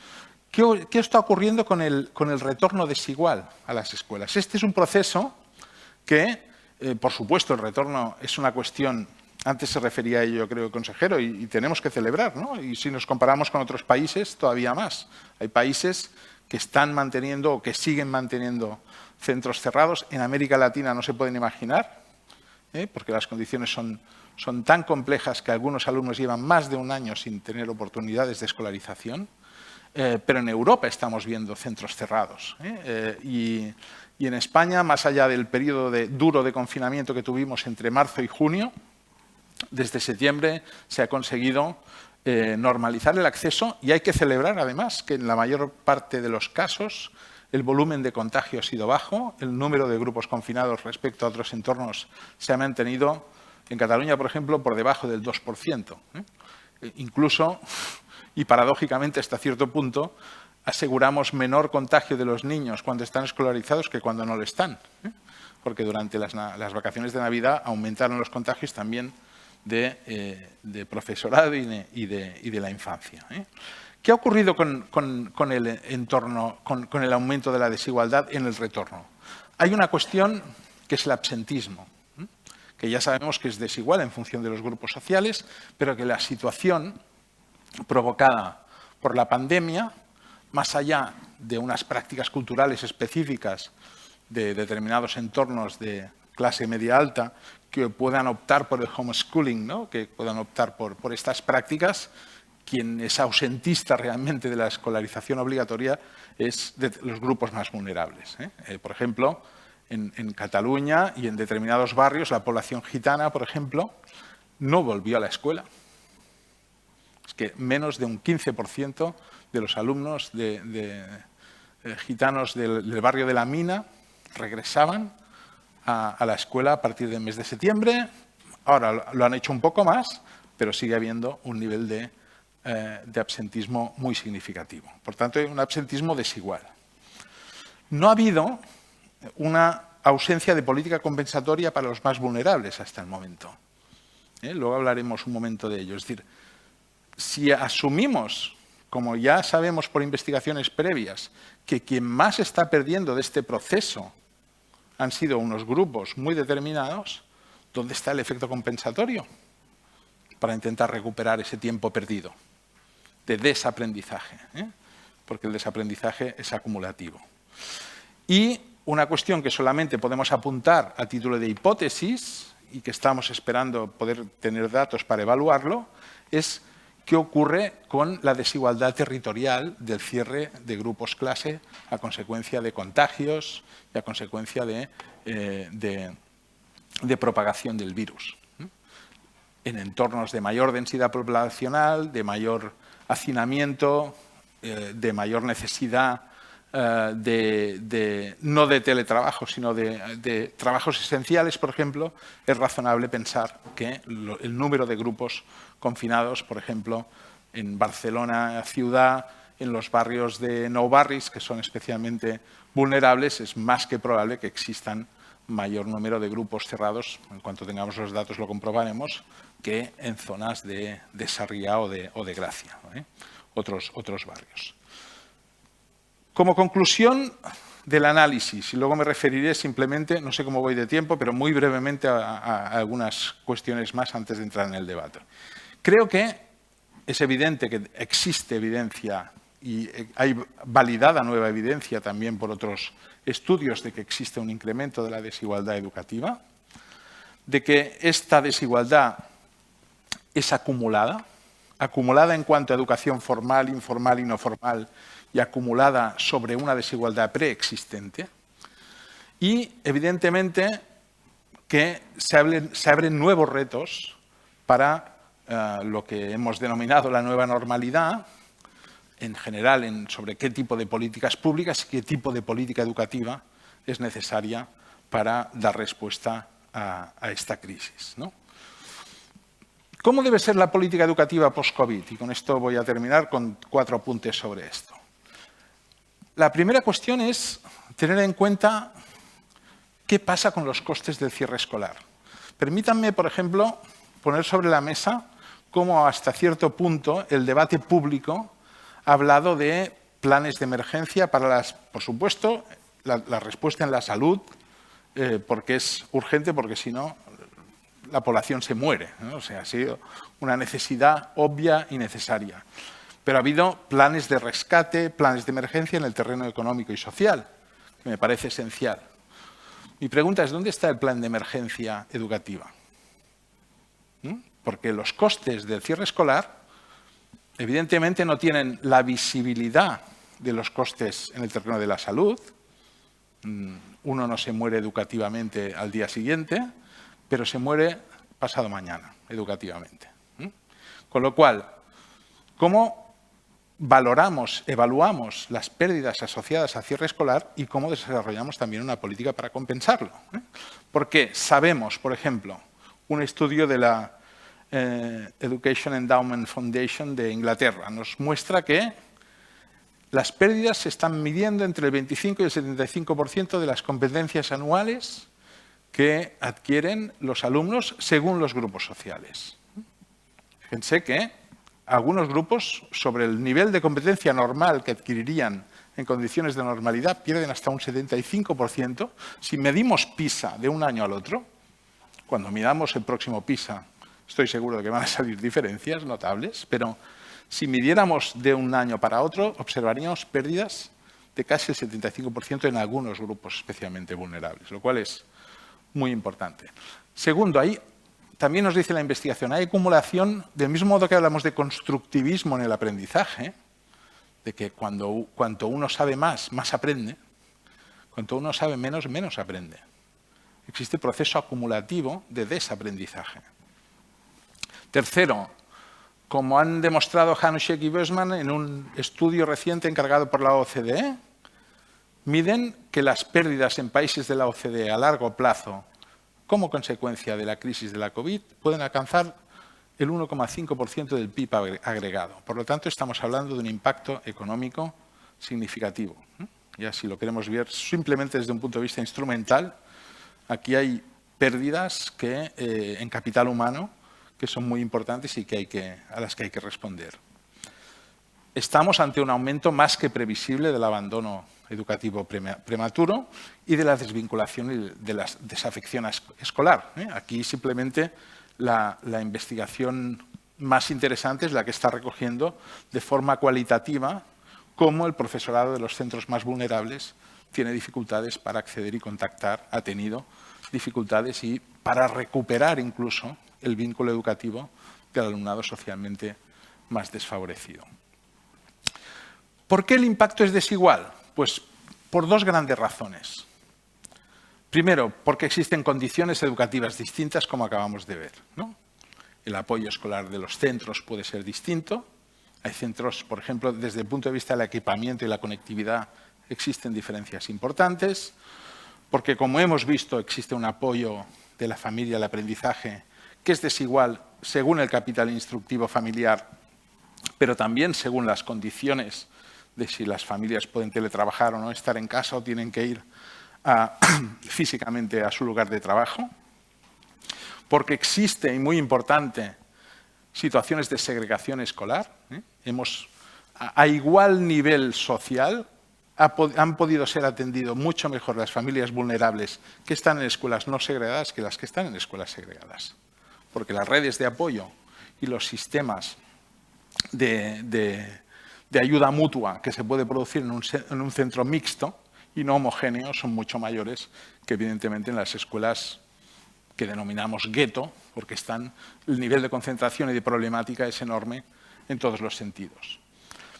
¿Qué está ocurriendo con el retorno desigual a las escuelas? Este es un proceso que, por supuesto, el retorno es una cuestión, antes se refería a ello, yo creo, consejero, y tenemos que celebrar, ¿no? Y si nos comparamos con otros países, todavía más. Hay países que están manteniendo o que siguen manteniendo centros cerrados. En América Latina no se pueden imaginar, porque las condiciones son tan complejas que algunos alumnos llevan más de un año sin tener oportunidades de escolarización. Pero en Europa estamos viendo centros cerrados. Y en España, más allá del periodo duro de confinamiento que tuvimos entre marzo y junio, desde septiembre se ha conseguido normalizar el acceso, y hay que celebrar además que en la mayor parte de los casos el volumen de contagio ha sido bajo, el número de grupos confinados respecto a otros entornos se ha mantenido, en Cataluña, por ejemplo, por debajo del 2%. Incluso, y paradójicamente hasta cierto punto, aseguramos menor contagio de los niños cuando están escolarizados que cuando no lo están, porque durante las vacaciones de Navidad aumentaron los contagios también de profesorado y de la infancia. ¿Qué ha ocurrido con el entorno, con el aumento de la desigualdad en el retorno? Hay una cuestión que es el absentismo, que ya sabemos que es desigual en función de los grupos sociales, pero que la situación provocada por la pandemia, más allá de unas prácticas culturales específicas de determinados entornos de clase media alta que puedan optar por el homeschooling, ¿no? Que puedan optar por estas prácticas, quien es ausentista realmente de la escolarización obligatoria es de los grupos más vulnerables. Por ejemplo, En Cataluña y en determinados barrios, la población gitana, por ejemplo, no volvió a la escuela. Es que menos de un 15% de los alumnos gitanos del barrio de La Mina regresaban a la escuela a partir del mes de septiembre. Ahora lo han hecho un poco más, pero sigue habiendo un nivel de absentismo muy significativo. Por tanto, hay un absentismo desigual. No ha habido una ausencia de política compensatoria para los más vulnerables hasta el momento. Luego hablaremos un momento de ello. Es decir, si asumimos, como ya sabemos por investigaciones previas, que quien más está perdiendo de este proceso han sido unos grupos muy determinados, ¿dónde está el efecto compensatorio para intentar recuperar ese tiempo perdido de desaprendizaje? Porque el desaprendizaje es acumulativo. Y una cuestión que solamente podemos apuntar a título de hipótesis y que estamos esperando poder tener datos para evaluarlo, es qué ocurre con la desigualdad territorial del cierre de grupos clase a consecuencia de contagios y a consecuencia de propagación del virus. En entornos de mayor densidad poblacional, de mayor hacinamiento, de mayor necesidad no de teletrabajo, sino de trabajos esenciales, por ejemplo, es razonable pensar que el número de grupos confinados, por ejemplo, en Barcelona ciudad, en los barrios de nou barris, que son especialmente vulnerables, es más que probable que existan mayor número de grupos cerrados, en cuanto tengamos los datos lo comprobaremos, que en zonas de Sarriá o de Gracia, otros barrios. Como conclusión del análisis, y luego me referiré simplemente, no sé cómo voy de tiempo, pero muy brevemente a algunas cuestiones más antes de entrar en el debate. Creo que es evidente que existe evidencia y hay validada nueva evidencia también por otros estudios de que existe un incremento de la desigualdad educativa, de que esta desigualdad es acumulada en cuanto a educación formal, informal y no formal, y acumulada sobre una desigualdad preexistente. Y, evidentemente, que se abren nuevos retos para lo que hemos denominado la nueva normalidad, en general sobre qué tipo de políticas públicas y qué tipo de política educativa es necesaria para dar respuesta a esta crisis, ¿no? ¿Cómo debe ser la política educativa post-COVID? Y con esto voy a terminar con 4 apuntes sobre esto. La primera cuestión es tener en cuenta qué pasa con los costes del cierre escolar. Permítanme, por ejemplo, poner sobre la mesa cómo hasta cierto punto el debate público ha hablado de planes de emergencia para por supuesto, la respuesta en la salud, porque es urgente, porque si no, la población se muere, ¿no? O sea, ha sido una necesidad obvia y necesaria. Pero ha habido planes de rescate, planes de emergencia en el terreno económico y social, que me parece esencial. Mi pregunta es, ¿dónde está el plan de emergencia educativa? Porque los costes del cierre escolar, evidentemente, no tienen la visibilidad de los costes en el terreno de la salud. Uno no se muere educativamente al día siguiente, pero se muere pasado mañana, educativamente. Con lo cual, ¿cómo evaluamos las pérdidas asociadas al cierre escolar y cómo desarrollamos también una política para compensarlo? Porque sabemos, por ejemplo, un estudio de la Education Endowment Foundation de Inglaterra nos muestra que las pérdidas se están midiendo entre el 25 y el 75% de las competencias anuales que adquieren los alumnos según los grupos sociales. Fíjense que algunos grupos, sobre el nivel de competencia normal que adquirirían en condiciones de normalidad, pierden hasta un 75%. Si medimos PISA de un año al otro, cuando midamos el próximo PISA, estoy seguro de que van a salir diferencias notables, pero si midiéramos de un año para otro, observaríamos pérdidas de casi el 75% en algunos grupos especialmente vulnerables, lo cual es muy importante. Segundo, ahí también nos dice la investigación, hay acumulación, del mismo modo que hablamos de constructivismo en el aprendizaje, de que cuanto uno sabe más, más aprende, Cuanto uno sabe menos, menos aprende. Existe proceso acumulativo de desaprendizaje. Tercero, como han demostrado Hanushek y Bösman en un estudio reciente encargado por la OCDE, miden que las pérdidas en países de la OCDE a largo plazo, como consecuencia de la crisis de la COVID, pueden alcanzar el 1,5% del PIB agregado. Por lo tanto, estamos hablando de un impacto económico significativo. Ya si lo queremos ver simplemente desde un punto de vista instrumental, aquí hay pérdidas en capital humano que son muy importantes y a las que hay que responder. Estamos ante un aumento más que previsible del abandono educativo prematuro y de la desvinculación y de la desafección escolar. Aquí simplemente la investigación más interesante es la que está recogiendo de forma cualitativa cómo el profesorado de los centros más vulnerables tiene dificultades para acceder y contactar, ha tenido dificultades y para recuperar incluso el vínculo educativo del alumnado socialmente más desfavorecido. ¿Por qué el impacto es desigual? Pues por dos grandes razones. Primero, porque existen condiciones educativas distintas, como acabamos de ver, ¿no? El apoyo escolar de los centros puede ser distinto. Hay centros, por ejemplo, desde el punto de vista del equipamiento y la conectividad, existen diferencias importantes. Porque, como hemos visto, existe un apoyo de la familia al aprendizaje que es desigual según el capital instructivo familiar, pero también según las condiciones de si las familias pueden teletrabajar o no, estar en casa o tienen que ir físicamente a su lugar de trabajo. Porque existe, y muy importante, situaciones de segregación escolar. A igual nivel social, han podido ser atendidos mucho mejor las familias vulnerables que están en escuelas no segregadas que las que están en escuelas segregadas. Porque las redes de apoyo y los sistemas de ayuda mutua que se puede producir en un centro mixto y no homogéneo son mucho mayores que, evidentemente, en las escuelas que denominamos gueto, porque el nivel de concentración y de problemática es enorme en todos los sentidos.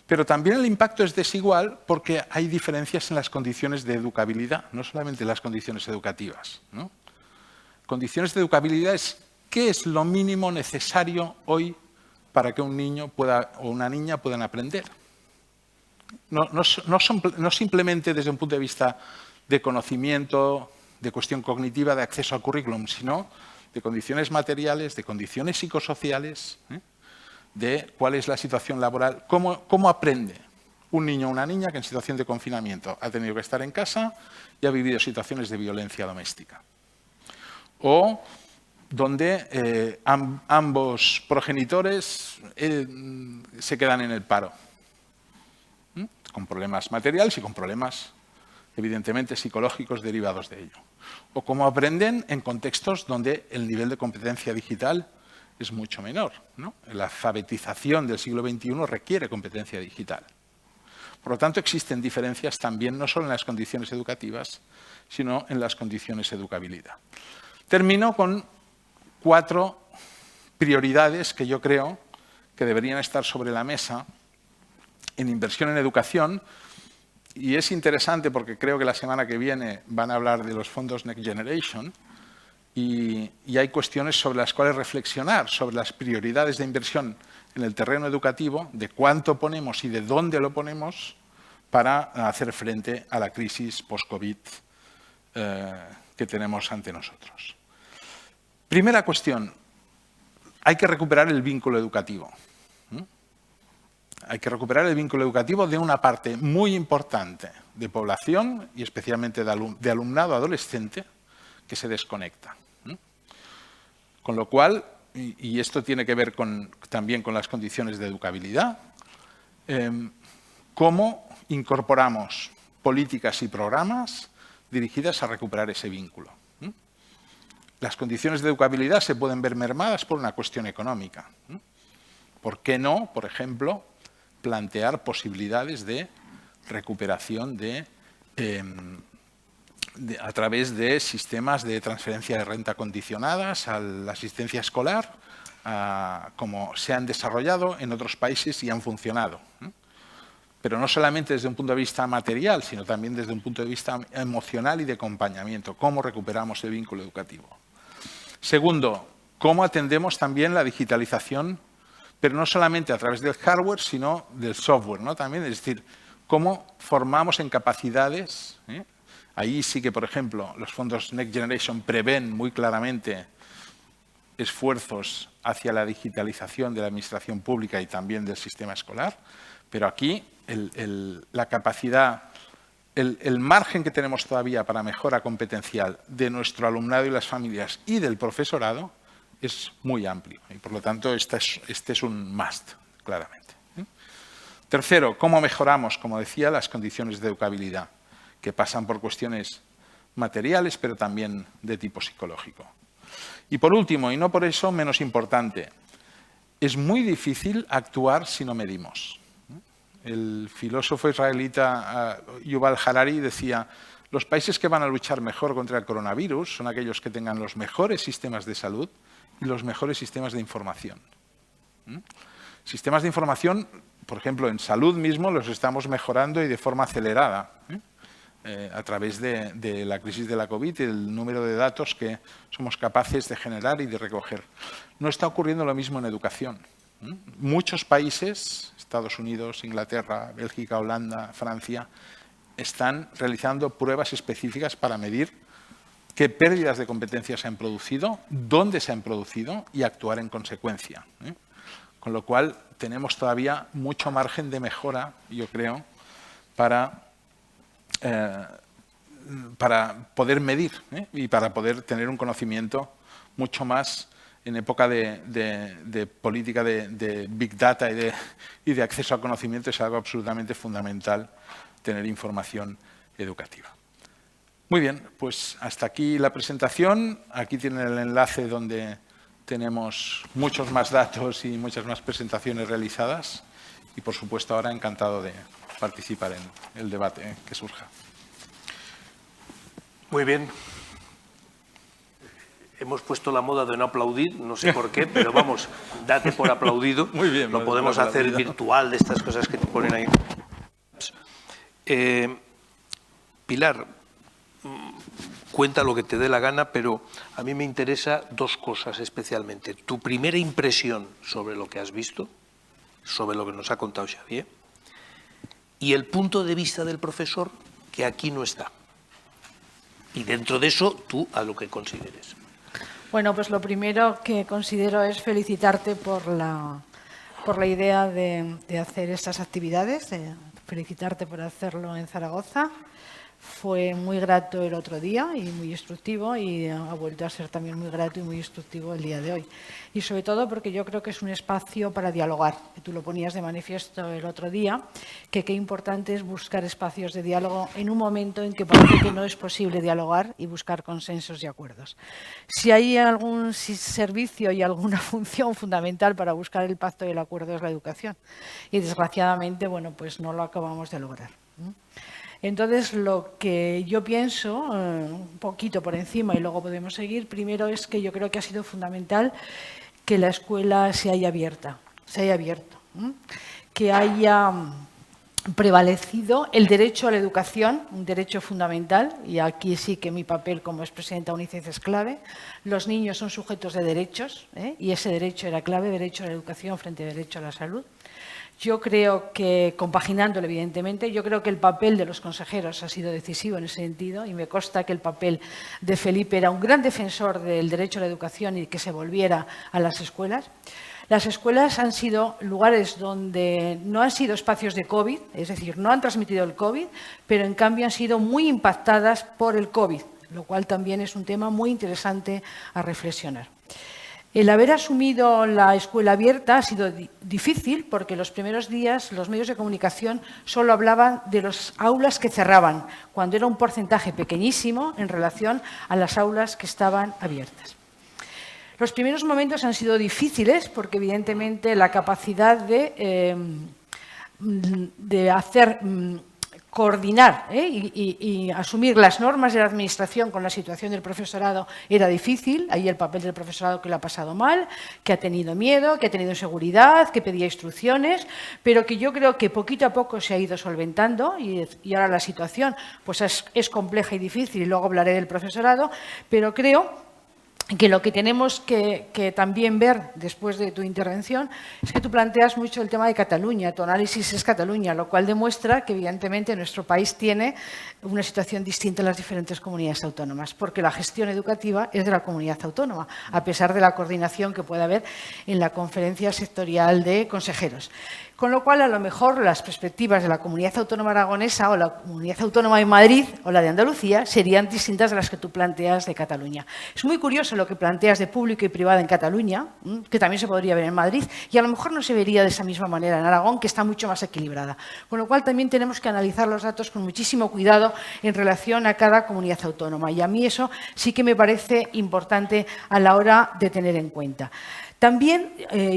Pero también el impacto es desigual porque hay diferencias en las condiciones de educabilidad, no solamente en las condiciones educativas, ¿no? Condiciones de educabilidad es qué es lo mínimo necesario hoy para que un niño o una niña puedan aprender. No simplemente desde un punto de vista de conocimiento, de cuestión cognitiva, de acceso al currículum, sino de condiciones materiales, de condiciones psicosociales, de cuál es la situación laboral, cómo aprende un niño o una niña que en situación de confinamiento ha tenido que estar en casa y ha vivido situaciones de violencia doméstica. O donde ambos progenitores se quedan en el paro, con problemas materiales y con problemas, evidentemente, psicológicos derivados de ello. O cómo aprenden en contextos donde el nivel de competencia digital es mucho menor, ¿no? La alfabetización del siglo XXI requiere competencia digital. Por lo tanto, existen diferencias también, no solo en las condiciones educativas, sino en las condiciones de educabilidad. Termino con 4 prioridades que yo creo que deberían estar sobre la mesa en inversión en educación. Y es interesante porque creo que la semana que viene van a hablar de los fondos Next Generation y hay cuestiones sobre las cuales reflexionar, sobre las prioridades de inversión en el terreno educativo, de cuánto ponemos y de dónde lo ponemos para hacer frente a la crisis post-COVID que tenemos ante nosotros. Primera cuestión, hay que recuperar el vínculo educativo. Hay que recuperar el vínculo educativo de una parte muy importante de población y especialmente de alumnado adolescente que se desconecta. Con lo cual, y esto tiene que ver también con las condiciones de educabilidad, cómo incorporamos políticas y programas dirigidas a recuperar ese vínculo. Las condiciones de educabilidad se pueden ver mermadas por una cuestión económica. ¿Por qué no, por ejemplo, plantear posibilidades de recuperación a través de sistemas de transferencia de renta condicionadas a la asistencia escolar, como se han desarrollado en otros países y han funcionado? pero no solamente desde un punto de vista material, sino también desde un punto de vista emocional y de acompañamiento, cómo recuperamos el vínculo educativo. Segundo, cómo atendemos también la digitalización, pero no solamente a través del hardware, sino del software, ¿no? También, es decir, cómo formamos en capacidades. Ahí sí que, por ejemplo, los fondos Next Generation prevén muy claramente esfuerzos hacia la digitalización de la administración pública y también del sistema escolar, pero aquí la capacidad, el margen que tenemos todavía para mejora competencial de nuestro alumnado y las familias y del profesorado es muy amplio y, por lo tanto, este es un must, claramente. Tercero, cómo mejoramos, como decía, las condiciones de educabilidad, que pasan por cuestiones materiales, pero también de tipo psicológico. Y por último, y no por eso menos importante, es muy difícil actuar si no medimos. El filósofo israelita Yuval Harari decía: los países que van a luchar mejor contra el coronavirus son aquellos que tengan los mejores sistemas de salud y los mejores sistemas de información. Sistemas de información, por ejemplo, en salud mismo los estamos mejorando y de forma acelerada. A través de la crisis de la COVID y el número de datos que somos capaces de generar y de recoger. No está ocurriendo lo mismo en educación. Muchos países, Estados Unidos, Inglaterra, Bélgica, Holanda, Francia, están realizando pruebas específicas para medir qué pérdidas de competencias se han producido, dónde se han producido y actuar en consecuencia. Con lo cual, tenemos todavía mucho margen de mejora, yo creo, para poder medir y para poder tener un conocimiento mucho más en época de política de Big Data y de acceso a conocimiento. Es algo absolutamente fundamental tener información educativa. Muy bien, pues hasta aquí la presentación. Aquí tienen el enlace donde tenemos muchos más datos y muchas más presentaciones realizadas. Y, por supuesto, ahora encantado de participar en el debate que surja. Muy bien. Hemos puesto la moda de no aplaudir, no sé por qué, pero vamos, date por aplaudido. Muy bien. Lo podemos hacer virtual, de estas cosas que te ponen ahí. Pilar, cuenta lo que te dé la gana, pero a mí me interesa dos cosas especialmente. Tu primera impresión sobre lo que has visto, sobre lo que nos ha contado Xavier, y el punto de vista del profesor, que aquí no está. Y dentro de eso, tú a lo que consideres. Bueno, pues lo primero que considero es felicitarte por la idea de hacer estas actividades, felicitarte por hacerlo en Zaragoza. Fue muy grato el otro día y muy instructivo, y ha vuelto a ser también muy grato y muy instructivo el día de hoy. Y sobre todo porque yo creo que es un espacio para dialogar, que tú lo ponías de manifiesto el otro día, que qué importante es buscar espacios de diálogo en un momento en que parece que no es posible dialogar y buscar consensos y acuerdos. Si hay algún servicio y alguna función fundamental para buscar el pacto y el acuerdo es la educación. Y desgraciadamente, bueno, pues no lo acabamos de lograr. Entonces, lo que yo pienso, un poquito por encima y luego podemos seguir, primero es que yo creo que ha sido fundamental que la escuela se haya abierto, que haya prevalecido el derecho a la educación, un derecho fundamental, y aquí sí que mi papel como expresidenta de UNICEF es clave. Los niños son sujetos de derechos, y ese derecho era clave, derecho a la educación frente al derecho a la salud. Yo creo que, compaginándolo evidentemente, yo creo que el papel de los consejeros ha sido decisivo en ese sentido, y me consta que el papel de Felipe era un gran defensor del derecho a la educación y que se volviera a las escuelas. Las escuelas han sido lugares donde no han sido espacios de COVID, es decir, no han transmitido el COVID, pero en cambio han sido muy impactadas por el COVID, lo cual también es un tema muy interesante a reflexionar. El haber asumido la escuela abierta ha sido difícil porque los primeros días los medios de comunicación solo hablaban de las aulas que cerraban, cuando era un porcentaje pequeñísimo en relación a las aulas que estaban abiertas. Los primeros momentos han sido difíciles porque evidentemente la capacidad de hacer coordinar y asumir las normas de la administración con la situación del profesorado era difícil. Ahí el papel del profesorado que lo ha pasado mal, que ha tenido miedo, que ha tenido inseguridad, que pedía instrucciones, pero que yo creo que poquito a poco se ha ido solventando y ahora la situación pues es compleja y difícil, y luego hablaré del profesorado, pero creo que lo que tenemos que también ver después de tu intervención es que tú planteas mucho el tema de Cataluña, tu análisis es Cataluña, lo cual demuestra que evidentemente nuestro país tiene una situación distinta en las diferentes comunidades autónomas, porque la gestión educativa es de la comunidad autónoma, a pesar de la coordinación que puede haber en la conferencia sectorial de consejeros. Con lo cual, a lo mejor, las perspectivas de la Comunidad Autónoma Aragonesa o la Comunidad Autónoma de Madrid o la de Andalucía serían distintas de las que tú planteas de Cataluña. Es muy curioso lo que planteas de público y privado en Cataluña, que también se podría ver en Madrid, y a lo mejor no se vería de esa misma manera en Aragón, que está mucho más equilibrada. Con lo cual, también tenemos que analizar los datos con muchísimo cuidado en relación a cada comunidad autónoma. Y a mí eso sí que me parece importante a la hora de tener en cuenta. También,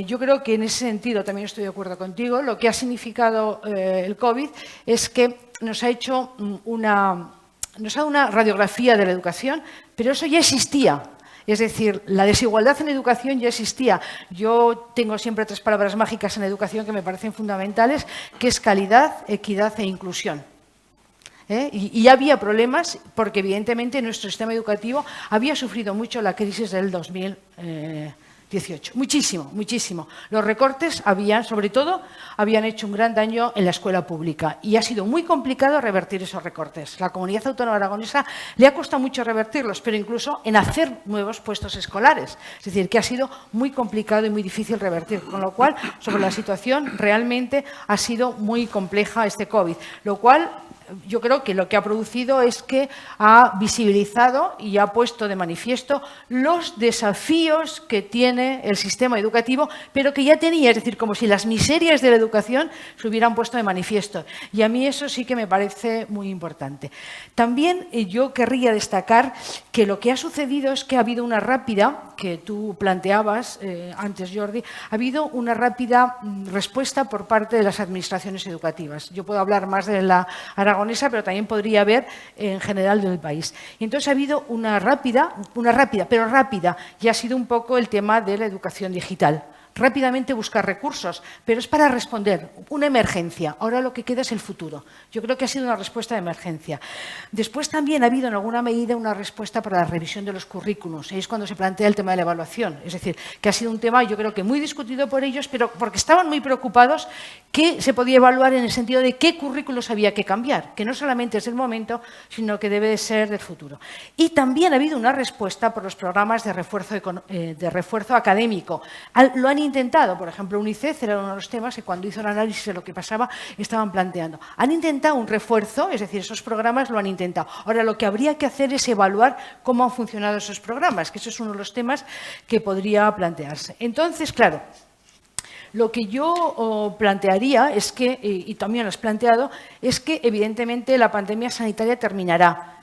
yo creo que en ese sentido, también estoy de acuerdo contigo, lo que ha significado el COVID es que nos ha hecho una radiografía de la educación, pero eso ya existía. Es decir, la desigualdad en educación ya existía. Yo tengo siempre 3 palabras mágicas en educación que me parecen fundamentales, que es calidad, equidad e inclusión. Y ya había problemas porque, evidentemente, nuestro sistema educativo había sufrido mucho la crisis del 2018. Muchísimo, muchísimo. Los recortes sobre todo, habían hecho un gran daño en la escuela pública y ha sido muy complicado revertir esos recortes. La Comunidad Autónoma Aragonesa le ha costado mucho revertirlos, pero incluso en hacer nuevos puestos escolares. Es decir, que ha sido muy complicado y muy difícil revertir, con lo cual, sobre la situación, realmente ha sido muy compleja este COVID, lo cual yo creo que lo que ha producido es que ha visibilizado y ha puesto de manifiesto los desafíos que tiene el sistema educativo, pero que ya tenía, es decir, como si las miserias de la educación se hubieran puesto de manifiesto. Y a mí eso sí que me parece muy importante. También yo querría destacar que lo que ha sucedido es que ha habido una rápida, que tú planteabas antes, Jordi, ha habido una rápida respuesta por parte de las administraciones educativas. Yo puedo hablar más de la aragonesa, pero también podría haber en general del país. Y entonces ha habido una rápida, y ha sido un poco el tema de la educación digital. Rápidamente buscar recursos, pero es para responder una emergencia. Ahora lo que queda es el futuro. Yo creo que ha sido una respuesta de emergencia. Después también ha habido en alguna medida una respuesta para la revisión de los currículos. Ahí es cuando se plantea el tema de la evaluación. Es decir, que ha sido un tema yo creo que muy discutido por ellos, pero porque estaban muy preocupados que se podía evaluar en el sentido de qué currículos había que cambiar, que no solamente es del momento, sino que debe de ser del futuro. Y también ha habido una respuesta por los programas de refuerzo académico. Lo han intentado, por ejemplo, UNICEF era uno de los temas que cuando hizo el análisis de lo que pasaba estaban planteando. Han intentado un refuerzo, es decir, esos programas lo han intentado. Ahora, lo que habría que hacer es evaluar cómo han funcionado esos programas, que eso es uno de los temas que podría plantearse. Entonces, claro, lo que yo plantearía es que, y también lo has planteado, es que evidentemente la pandemia sanitaria terminará.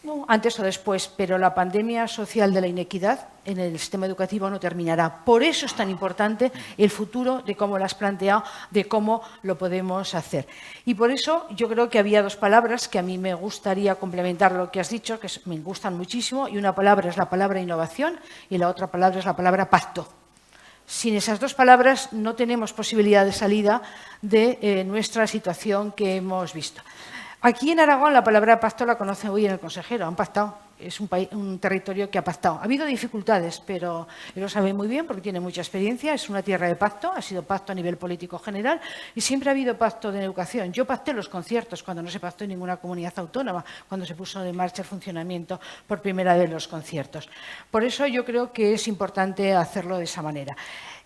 No, antes o después, pero la pandemia social de la inequidad en el sistema educativo no terminará. Por eso es tan importante el futuro de cómo lo has planteado, de cómo lo podemos hacer. Y por eso yo creo que había 2 palabras que a mí me gustaría complementar lo que has dicho, que me gustan muchísimo, y una palabra es la palabra innovación y la otra palabra es la palabra pacto. Sin esas 2 palabras no tenemos posibilidad de salida de nuestra situación que hemos visto. Aquí en Aragón la palabra pacto la conoce hoy en el consejero, han pactado, es un territorio que ha pactado. Ha habido dificultades, pero él lo sabe muy bien porque tiene mucha experiencia, es una tierra de pacto, ha sido pacto a nivel político general y siempre ha habido pacto de educación. Yo pacté los conciertos cuando no se pactó en ninguna comunidad autónoma, cuando se puso en marcha el funcionamiento por primera vez los conciertos. Por eso yo creo que es importante hacerlo de esa manera.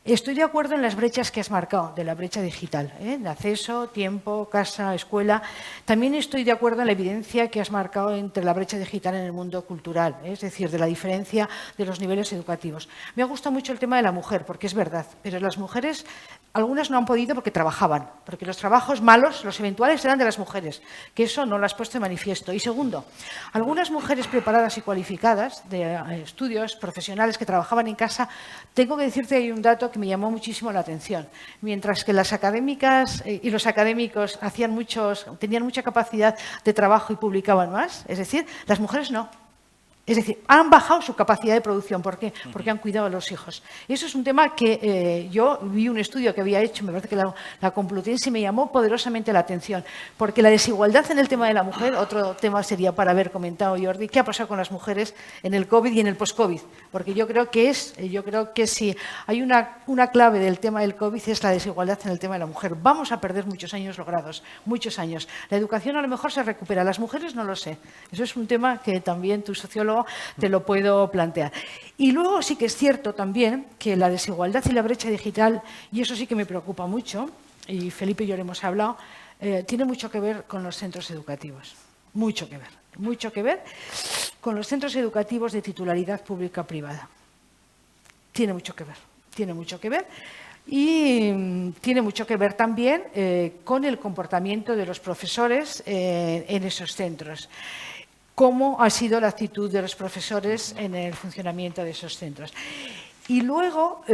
Estoy de acuerdo en las brechas que has marcado, de la brecha digital, de acceso, tiempo, casa, escuela. También estoy de acuerdo en la evidencia que has marcado entre la brecha digital en el mundo cultural, es decir, de la diferencia de los niveles educativos. Me ha gustado mucho el tema de la mujer, porque es verdad, pero las mujeres, algunas no han podido porque trabajaban, porque los trabajos malos, los eventuales, eran de las mujeres, que eso no lo has puesto de manifiesto. Y segundo, algunas mujeres preparadas y cualificadas de estudios profesionales que trabajaban en casa, tengo que decirte que hay un dato que que me llamó muchísimo la atención. Mientras que las académicas y los académicos tenían mucha capacidad de trabajo y publicaban más, es decir, las mujeres no. Es decir, han bajado su capacidad de producción. ¿Por qué? Porque han cuidado a los hijos. Y eso es un tema que yo vi un estudio que había hecho, me parece que la Complutense, me llamó poderosamente la atención. Porque la desigualdad en el tema de la mujer, otro tema sería para haber comentado, Jordi, ¿qué ha pasado con las mujeres en el COVID y en el post-COVID? Porque yo creo que si hay una clave del tema del COVID es la desigualdad en el tema de la mujer. Vamos a perder muchos años logrados, muchos años. La educación a lo mejor se recupera, las mujeres no lo sé. Eso es un tema que también tu sociólogo te lo puedo plantear. Y luego sí que es cierto también que la desigualdad y la brecha digital, y eso sí que me preocupa mucho, y Felipe y yo lo hemos hablado, tiene mucho que ver con los centros educativos. Mucho que ver con los centros educativos de titularidad pública-privada. Tiene mucho que ver. Y tiene mucho que ver también con el comportamiento de los profesores en esos centros. Cómo ha sido la actitud de los profesores en el funcionamiento de esos centros. Y luego,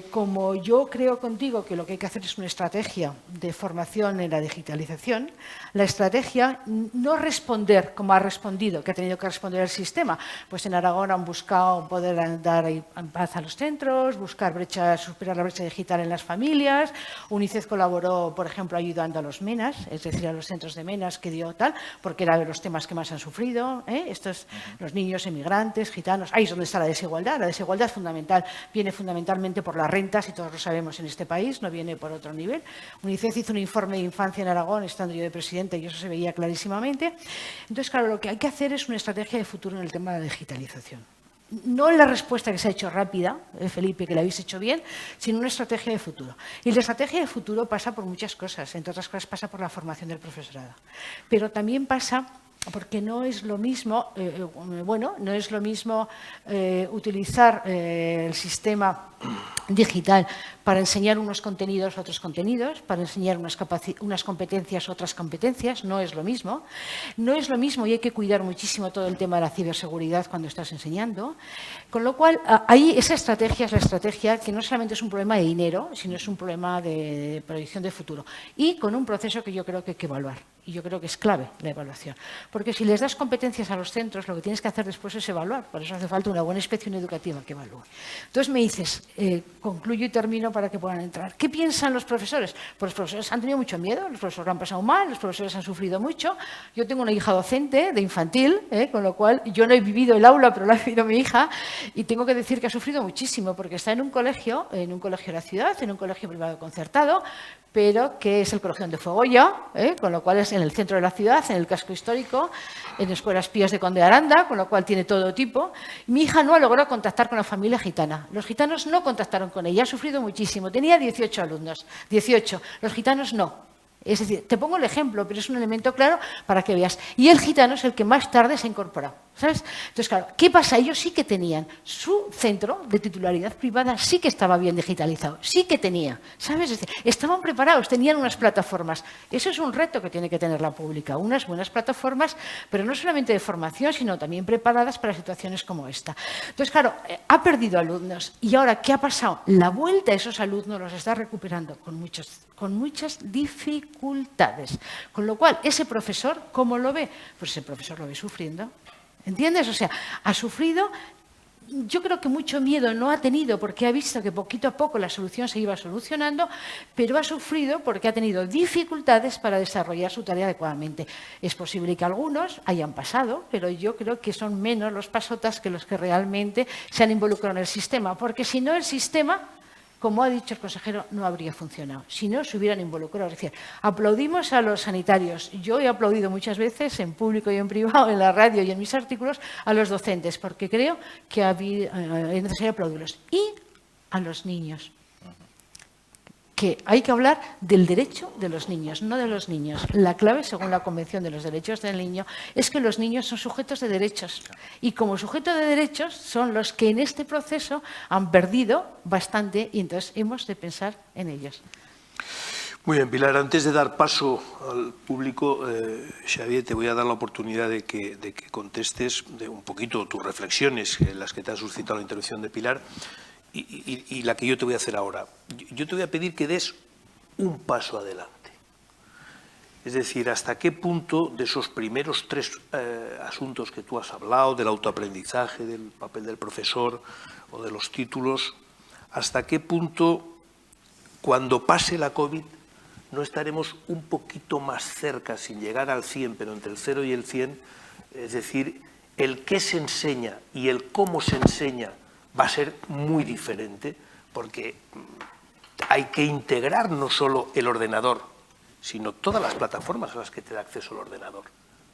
como yo creo contigo que lo que hay que hacer es una estrategia de formación en la digitalización, la estrategia no responder como ha respondido, que ha tenido que responder el sistema. Pues en Aragón han buscado poder dar en paz a los centros, buscar superar la brecha digital en las familias. UNICEF colaboró, por ejemplo, ayudando a los MENAS, es decir, a los centros de MENAS que dio tal, porque era de los temas que más han sufrido. Los niños emigrantes, gitanos, ahí es donde está la desigualdad. La desigualdad fundamental viene fundamentalmente por las rentas, y todos lo sabemos en este país, no viene por otro nivel. UNICEF hizo un informe de infancia en Aragón, estando yo de presidente, y eso se veía clarísimamente. Entonces, claro, lo que hay que hacer es una estrategia de futuro en el tema de la digitalización. No en la respuesta que se ha hecho rápida, Felipe, que la habéis hecho bien, sino una estrategia de futuro. Y la estrategia de futuro pasa por muchas cosas. Entre otras cosas, pasa por la formación del profesorado. Pero también pasa porque no es lo mismo, utilizar el sistema digital para enseñar unos contenidos a otros contenidos, para enseñar unas competencias a otras competencias, no es lo mismo. No es lo mismo y hay que cuidar muchísimo todo el tema de la ciberseguridad cuando estás enseñando. Con lo cual, ahí esa estrategia es la estrategia que no solamente es un problema de dinero, sino es un problema de proyección de futuro. Y con un proceso que yo creo que hay que evaluar. Y yo creo que es clave la evaluación. Porque si les das competencias a los centros, lo que tienes que hacer después es evaluar. Por eso hace falta una buena inspección educativa que evalúe. Entonces me dices, concluyo y termino para que puedan entrar. ¿Qué piensan los profesores? Pues los profesores han tenido mucho miedo, los profesores lo han pasado mal, los profesores han sufrido mucho. Yo tengo una hija docente de infantil, con lo cual yo no he vivido el aula, pero la ha vivido mi hija, y tengo que decir que ha sufrido muchísimo, porque está en un colegio de la ciudad, en un colegio privado concertado, pero que es el Colegio de Fuegoya, con lo cual es en el centro de la ciudad, en el casco histórico, en Escuelas Pías de Conde de Aranda, con lo cual tiene todo tipo. Mi hija no ha logrado contactar con la familia gitana. Los gitanos no contactaron con ella, ha sufrido muchísimo. Tenía 18 alumnos, 18. Los gitanos no. Es decir, te pongo el ejemplo, pero es un elemento claro para que veas. Y el gitano es el que más tarde se ha incorporado, ¿sabes? Entonces, claro, ¿qué pasa? Ellos sí que tenían su centro de titularidad privada, sí que estaba bien digitalizado, sí que tenía, ¿sabes? Es decir, estaban preparados, tenían unas plataformas. Eso es un reto que tiene que tener la pública, unas buenas plataformas, pero no solamente de formación, sino también preparadas para situaciones como esta. Entonces, claro, ha perdido alumnos. ¿Y ahora qué ha pasado? La vuelta a esos alumnos los está recuperando con muchas dificultades. Con lo cual, ese profesor, ¿cómo lo ve? Pues ese profesor lo ve sufriendo. ¿Entiendes? O sea, ha sufrido. Yo creo que mucho miedo no ha tenido porque ha visto que poquito a poco la solución se iba solucionando, pero ha sufrido porque ha tenido dificultades para desarrollar su tarea adecuadamente. Es posible que algunos hayan pasado, pero yo creo que son menos los pasotas que los que realmente se han involucrado en el sistema, porque si no el sistema, como ha dicho el consejero, no habría funcionado. Si no, se hubieran involucrado. Es decir, aplaudimos a los sanitarios. Yo he aplaudido muchas veces, en público y en privado, en la radio y en mis artículos, a los docentes, porque creo que es necesario aplaudirlos. Y a los niños. Que hay que hablar del derecho de los niños, no de los niños. La clave, según la Convención de los Derechos del Niño, es que los niños son sujetos de derechos. Y como sujetos de derechos son los que en este proceso han perdido bastante y entonces hemos de pensar en ellos. Muy bien, Pilar. Antes de dar paso al público, Xavier, te voy a dar la oportunidad de que contestes un poquito tus reflexiones, las que te han suscitado la intervención de Pilar. y la que yo te voy a hacer ahora. Yo te voy a pedir que des un paso adelante. Es decir, hasta qué punto de esos primeros 3 asuntos que tú has hablado, del autoaprendizaje, del papel del profesor o de los títulos, hasta qué punto, cuando pase la COVID, no estaremos un poquito más cerca, sin llegar al 100, pero entre el 0 y el 100, es decir, el qué se enseña y el cómo se enseña va a ser muy diferente, porque hay que integrar no solo el ordenador, sino todas las plataformas a las que te da acceso el ordenador.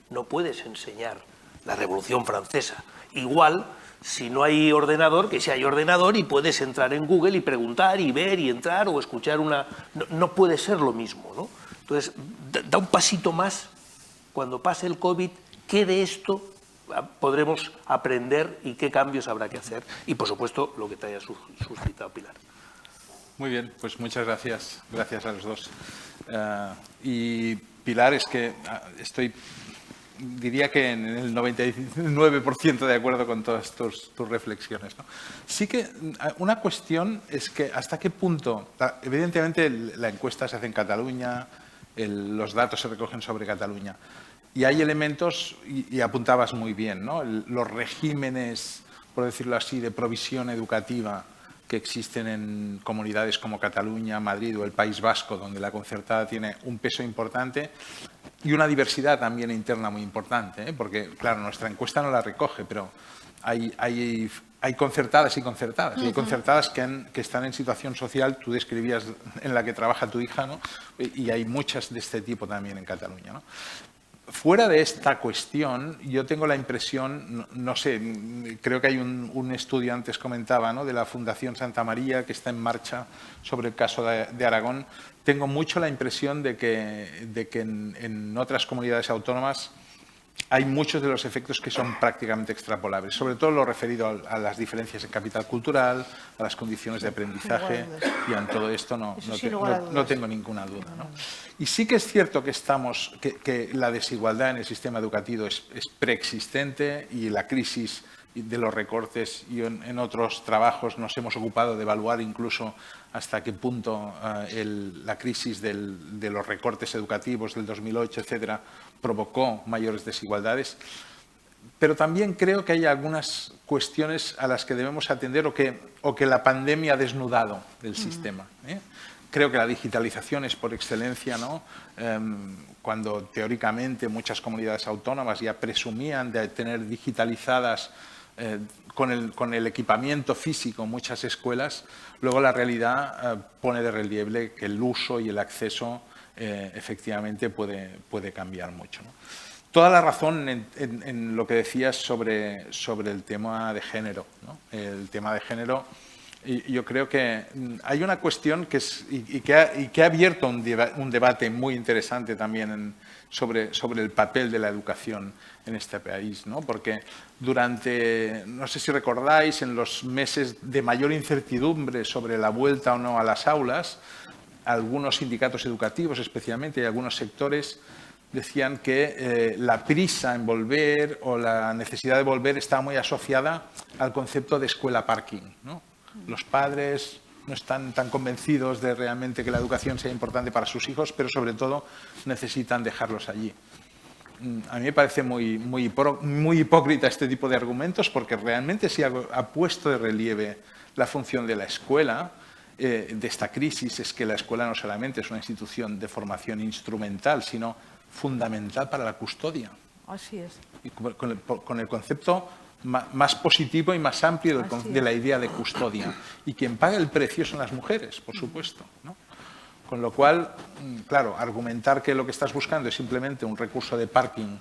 No puedes enseñar la Revolución Francesa. Igual, si no hay ordenador, que si hay ordenador y puedes entrar en Google y preguntar y ver y entrar o escuchar una... No puede ser lo mismo, ¿no? Entonces, da un pasito más cuando pase el COVID, ¿qué de esto podremos aprender y qué cambios habrá que hacer? Y, por supuesto, lo que te haya suscitado Pilar. Muy bien, pues muchas gracias. Gracias a los dos. Y Pilar, es que diría que en el 99% de acuerdo con todas tus reflexiones, ¿no? Sí que una cuestión es que hasta qué punto, evidentemente la encuesta se hace en Cataluña, los datos se recogen sobre Cataluña, y hay elementos, y apuntabas muy bien, ¿no? Los regímenes, por decirlo así, de provisión educativa que existen en comunidades como Cataluña, Madrid o el País Vasco, donde la concertada tiene un peso importante y una diversidad también interna muy importante, ¿eh? Porque, claro, nuestra encuesta no la recoge, pero hay concertadas y concertadas. Y hay concertadas que están en situación social, tú describías en la que trabaja tu hija, ¿no? Y hay muchas de este tipo también en Cataluña, ¿no? Fuera de esta cuestión, yo tengo la impresión, no sé, creo que hay un estudio, antes comentaba, ¿no?, de la Fundación Santa María, que está en marcha sobre el caso de Aragón. Tengo mucho la impresión de que en otras comunidades autónomas hay muchos de los efectos que son prácticamente extrapolables, sobre todo lo referido a las diferencias en capital cultural, a las condiciones de aprendizaje, y en todo esto no tengo ninguna duda, ¿no? Y sí que es cierto que la desigualdad en el sistema educativo es preexistente, y la crisis de los recortes, y en otros trabajos nos hemos ocupado de evaluar incluso hasta qué punto la crisis de los recortes educativos del 2008, etcétera, provocó mayores desigualdades. Pero también creo que hay algunas cuestiones a las que debemos atender o que la pandemia ha desnudado del sistema, ¿eh? Creo que la digitalización es por excelencia, ¿no? Cuando teóricamente muchas comunidades autónomas ya presumían de tener digitalizadas con el equipamiento físico muchas escuelas, luego la realidad pone de relieve que el uso y el acceso efectivamente puede cambiar mucho, ¿no? Toda la razón en lo que decías sobre el tema de género, ¿no? El tema de género, y yo creo que hay una cuestión que ha abierto un debate muy interesante también sobre el papel de la educación en este país, ¿no? Porque no sé si recordáis, en los meses de mayor incertidumbre sobre la vuelta o no a las aulas, algunos sindicatos educativos especialmente y algunos sectores decían que la prisa en volver o la necesidad de volver estaba muy asociada al concepto de escuela parking, ¿no? Los padres no están tan convencidos de realmente que la educación sea importante para sus hijos, pero sobre todo necesitan dejarlos allí. A mí me parece muy hipócrita este tipo de argumentos, porque realmente si algo ha puesto de relieve la función de la escuela, de esta crisis, es que la escuela no solamente es una institución de formación instrumental, sino fundamental para la custodia. Así es. Y con el concepto más positivo y más amplio de la idea de custodia. Y quien paga el precio son las mujeres, por supuesto, ¿no? Con lo cual, claro, argumentar que lo que estás buscando es simplemente un recurso de parking,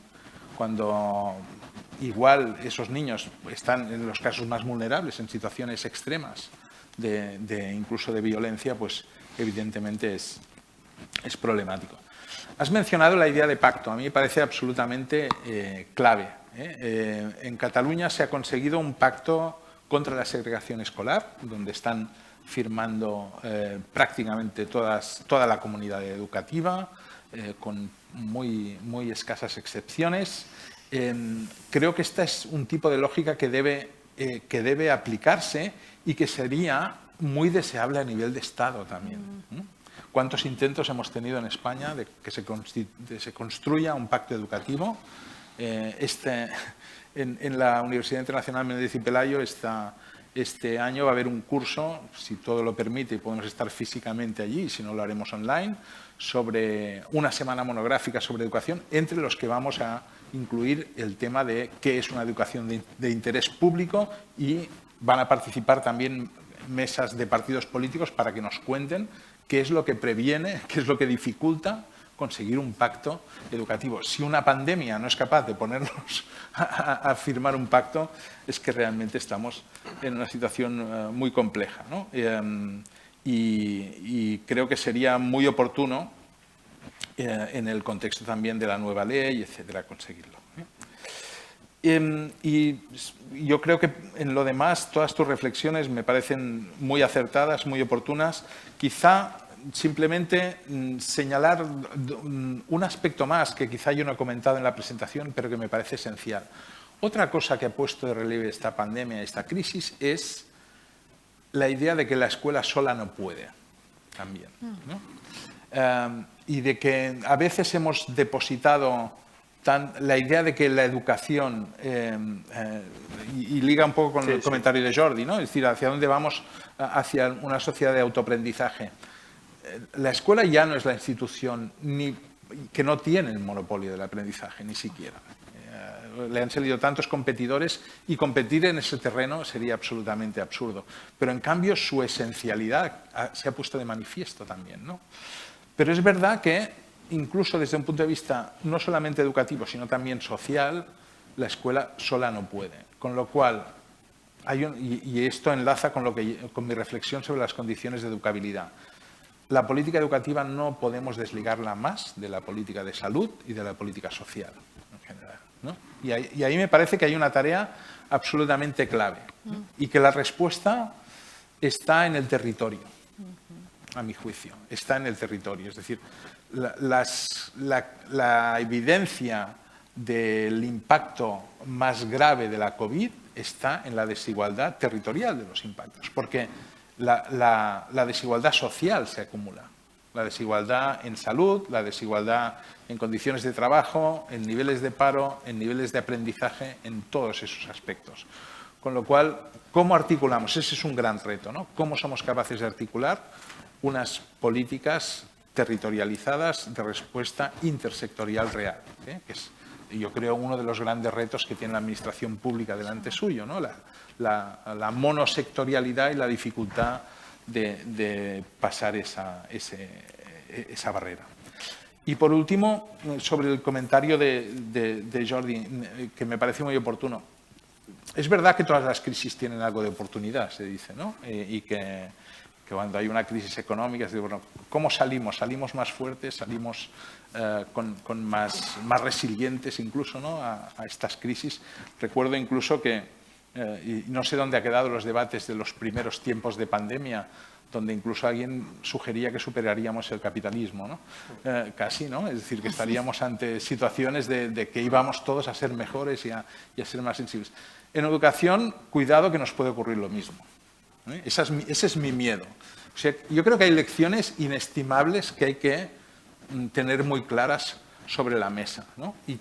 cuando igual esos niños están en los casos más vulnerables, en situaciones extremas incluso de violencia, pues evidentemente es problemático. Has mencionado la idea de pacto. A mí me parece absolutamente clave, ¿eh? En Cataluña se ha conseguido un pacto contra la segregación escolar, donde están firmando prácticamente toda la comunidad educativa, con muy escasas excepciones. Creo que esta es un tipo de lógica que debe que debe aplicarse y que sería muy deseable a nivel de Estado también. ¿Cuántos intentos hemos tenido en España de que se construya un pacto educativo? En la Universidad Internacional Menéndez y Pelayo este año va a haber un curso, si todo lo permite y podemos estar físicamente allí, si no lo haremos online, sobre una semana monográfica sobre educación, entre los que vamos a incluir el tema de qué es una educación de interés público, y van a participar también mesas de partidos políticos para que nos cuenten qué es lo que previene, qué es lo que dificulta conseguir un pacto educativo. Si una pandemia no es capaz de ponernos a firmar un pacto, es que realmente estamos en una situación muy compleja, ¿no? Y creo que sería muy oportuno, en el contexto también de la nueva ley, etcétera, conseguirlo. Y yo creo que en lo demás todas tus reflexiones me parecen muy acertadas, muy oportunas. Quizá simplemente señalar un aspecto más que quizá yo no he comentado en la presentación, pero que me parece esencial. Otra cosa que ha puesto de relieve esta pandemia, esta crisis, es la idea de que la escuela sola no puede también, ¿no? Y de que a veces hemos depositado la idea de que la educación, y liga un poco con el comentario de Jordi, ¿no? Es decir, hacia dónde vamos, hacia una sociedad de autoaprendizaje. La escuela ya no es la institución que no tiene el monopolio del aprendizaje, ni siquiera. Le han salido tantos competidores y competir en ese terreno sería absolutamente absurdo. Pero en cambio su esencialidad se ha puesto de manifiesto también, ¿no? Pero es verdad que incluso desde un punto de vista no solamente educativo, sino también social, la escuela sola no puede. Con lo cual, y esto enlaza con mi reflexión sobre las condiciones de educabilidad. La política educativa no podemos desligarla más de la política de salud y de la política social en general, ¿no? Y ahí me parece que hay una tarea absolutamente clave, ¿no? Y que la respuesta está en el territorio, a mi juicio, está en el territorio. Es decir, la evidencia del impacto más grave de la COVID está en la desigualdad territorial de los impactos, porque la desigualdad social se acumula, la desigualdad en salud, la desigualdad en condiciones de trabajo, en niveles de paro, en niveles de aprendizaje, en todos esos aspectos. Con lo cual, ¿cómo articulamos? Ese es un gran reto, ¿no? ¿Cómo somos capaces de articular unas políticas territorializadas de respuesta intersectorial real, que es, yo creo, uno de los grandes retos que tiene la administración pública delante suyo, ¿no? La monosectorialidad y la dificultad de pasar esa barrera. Y por último, sobre el comentario de Jordi, que me parece muy oportuno. Es verdad que todas las crisis tienen algo de oportunidad, se dice, ¿no? Y que cuando hay una crisis económica, bueno, ¿cómo salimos? ¿Salimos más fuertes? ¿Salimos con más resilientes incluso, ¿no? a estas crisis? Recuerdo incluso que, y no sé dónde han quedado los debates de los primeros tiempos de pandemia, donde incluso alguien sugería que superaríamos el capitalismo, ¿no? Casi, ¿no? Es decir, que estaríamos ante situaciones de que íbamos todos a ser mejores y a ser más sensibles. En educación, cuidado que nos puede ocurrir lo mismo. Ese es mi miedo. O sea, yo creo que hay lecciones inestimables que hay que tener muy claras sobre la mesa, ¿no? Y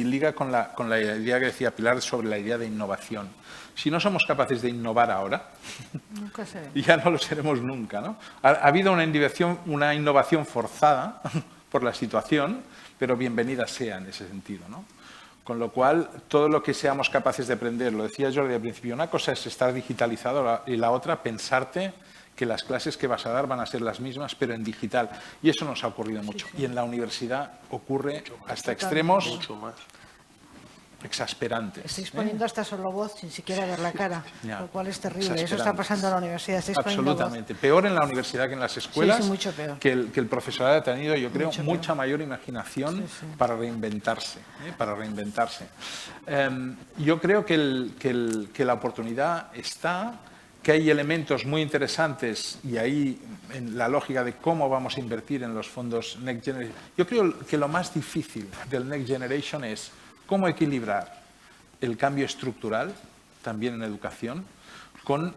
liga con la idea que decía Pilar sobre la idea de innovación. Si no somos capaces de innovar ahora, ya no lo seremos nunca, ¿no? Ha habido una innovación forzada por la situación, pero bienvenida sea en ese sentido, ¿no? Con lo cual, todo lo que seamos capaces de aprender, lo decía Jordi al principio, una cosa es estar digitalizado y la otra pensarte que las clases que vas a dar van a ser las mismas, pero en digital. Y eso nos ha ocurrido mucho. Y en la universidad ocurre hasta extremos exasperantes. Estáis poniendo hasta solo voz sin siquiera ver la cara, lo cual es terrible. Eso está Exasperantes. pasando en la universidad. Absolutamente. Peor en la universidad que en las escuelas, Sí, mucho peor. que el profesorado ha tenido, yo creo, Mucho mucha peor. mayor imaginación Sí. para reinventarse. Yo creo que la oportunidad está, que hay elementos muy interesantes y ahí en la lógica de cómo vamos a invertir en los fondos Next Generation. Yo creo que lo más difícil del Next Generation es cómo equilibrar el cambio estructural, también en educación, con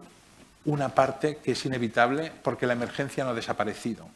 una parte que es inevitable porque la emergencia no ha desaparecido.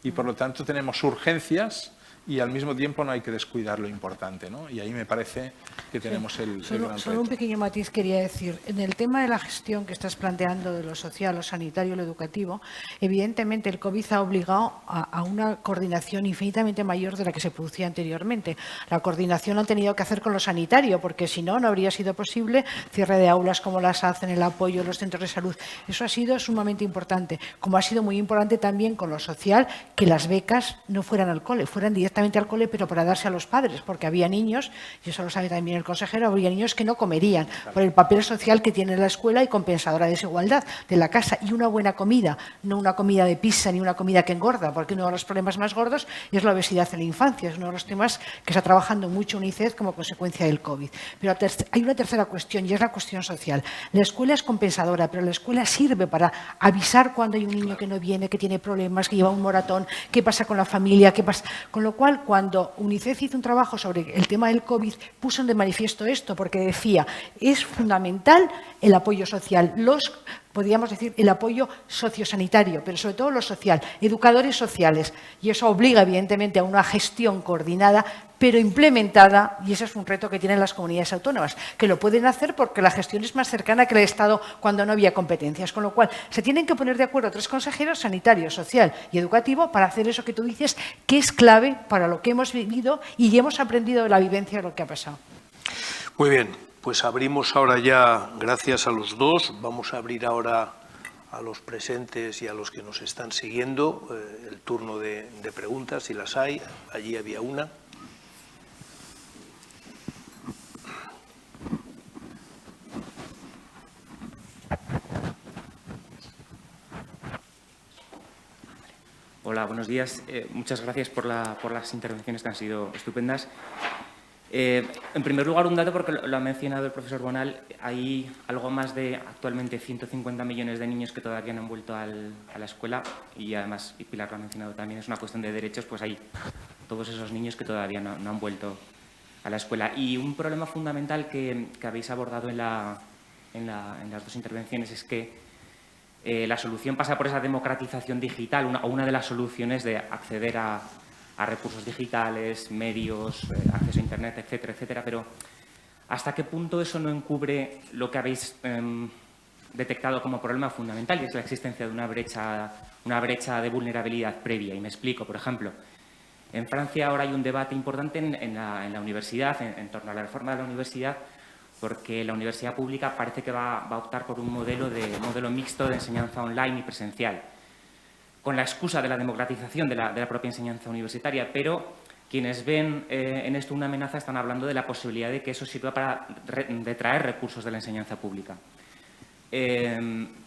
Y por lo tanto tenemos urgencias y al mismo tiempo no hay que descuidar lo importante, ¿no? Y ahí me parece que tenemos el gran reto. Solo un pequeño matiz quería decir. En el tema de la gestión que estás planteando de lo social, lo sanitario, lo educativo, evidentemente el COVID ha obligado a una coordinación infinitamente mayor de la que se producía anteriormente. La coordinación la han tenido que hacer con lo sanitario, porque si no, no habría sido posible cierre de aulas como las hacen, el apoyo a los centros de salud. Eso ha sido sumamente importante, como ha sido muy importante también con lo social, que las becas no fueran al cole, fueran directamente al cole, pero para darse a los padres, porque había niños, y eso lo sabe también el consejero, había niños que no comerían por el papel social que tiene la escuela y compensadora de desigualdad de la casa. Y una buena comida, no una comida de pizza ni una comida que engorda, porque uno de los problemas más gordos es la obesidad en la infancia, es uno de los temas que está trabajando mucho UNICEF como consecuencia del COVID. Pero hay una tercera cuestión, y es la cuestión social. La escuela es compensadora, pero la escuela sirve para avisar cuando hay un niño que no viene, que tiene problemas, que lleva un moratón, qué pasa con la familia, qué pasa. Con lo cual, cuando UNICEF hizo un trabajo sobre el tema del COVID, puso de manifiesto esto, porque decía, es fundamental el apoyo social, podríamos decir, el apoyo sociosanitario, pero sobre todo lo social, educadores sociales. Y eso obliga, evidentemente, a una gestión coordinada, pero implementada, y ese es un reto que tienen las comunidades autónomas, que lo pueden hacer porque la gestión es más cercana que el Estado cuando no había competencias. Con lo cual, se tienen que poner de acuerdo 3 consejeros, sanitario, social y educativo, para hacer eso que tú dices, que es clave para lo que hemos vivido y hemos aprendido de la vivencia de lo que ha pasado. Muy bien, pues abrimos ahora ya, gracias a los dos, vamos a abrir ahora a los presentes y a los que nos están siguiendo el turno de preguntas, si las hay. Allí había una. Hola, buenos días. Muchas gracias por las intervenciones que han sido estupendas. En primer lugar, un dato, porque lo ha mencionado el profesor Bonal, hay algo más de actualmente 150 millones de niños que todavía no han vuelto a la escuela y además, y Pilar lo ha mencionado también, es una cuestión de derechos, pues hay todos esos niños que todavía no han vuelto a la escuela. Y un problema fundamental que habéis abordado en las 2 intervenciones es que la solución pasa por esa democratización digital, una de las soluciones de acceder a recursos digitales, medios, acceso a Internet, etcétera, etcétera. Pero ¿hasta qué punto eso no encubre lo que habéis detectado como problema fundamental, y es la existencia de una brecha de vulnerabilidad previa? Y me explico. Por ejemplo, en Francia ahora hay un debate importante en la universidad, en torno a la reforma de la universidad, porque la universidad pública parece que va a optar por un modelo mixto de enseñanza online y presencial, con la excusa de la democratización de la propia enseñanza universitaria, pero quienes ven en esto una amenaza están hablando de la posibilidad de que eso sirva para detraer recursos de la enseñanza pública.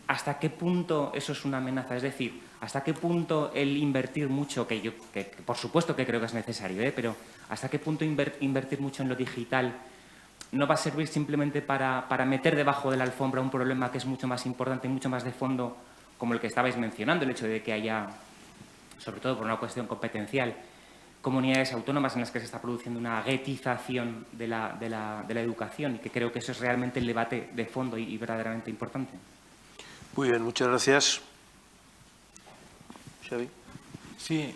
¿Hasta qué punto eso es una amenaza? Es decir, ¿hasta qué punto el invertir mucho, que por supuesto que creo que es necesario, pero ¿hasta qué punto invertir mucho en lo digital no va a servir simplemente para meter debajo de la alfombra un problema que es mucho más importante y mucho más de fondo, como el que estabais mencionando, el hecho de que haya, sobre todo por una cuestión competencial, comunidades autónomas en las que se está produciendo una guetización de la educación, y que creo que eso es realmente el debate de fondo y verdaderamente importante? Muy bien, muchas gracias. Xavi. Sí,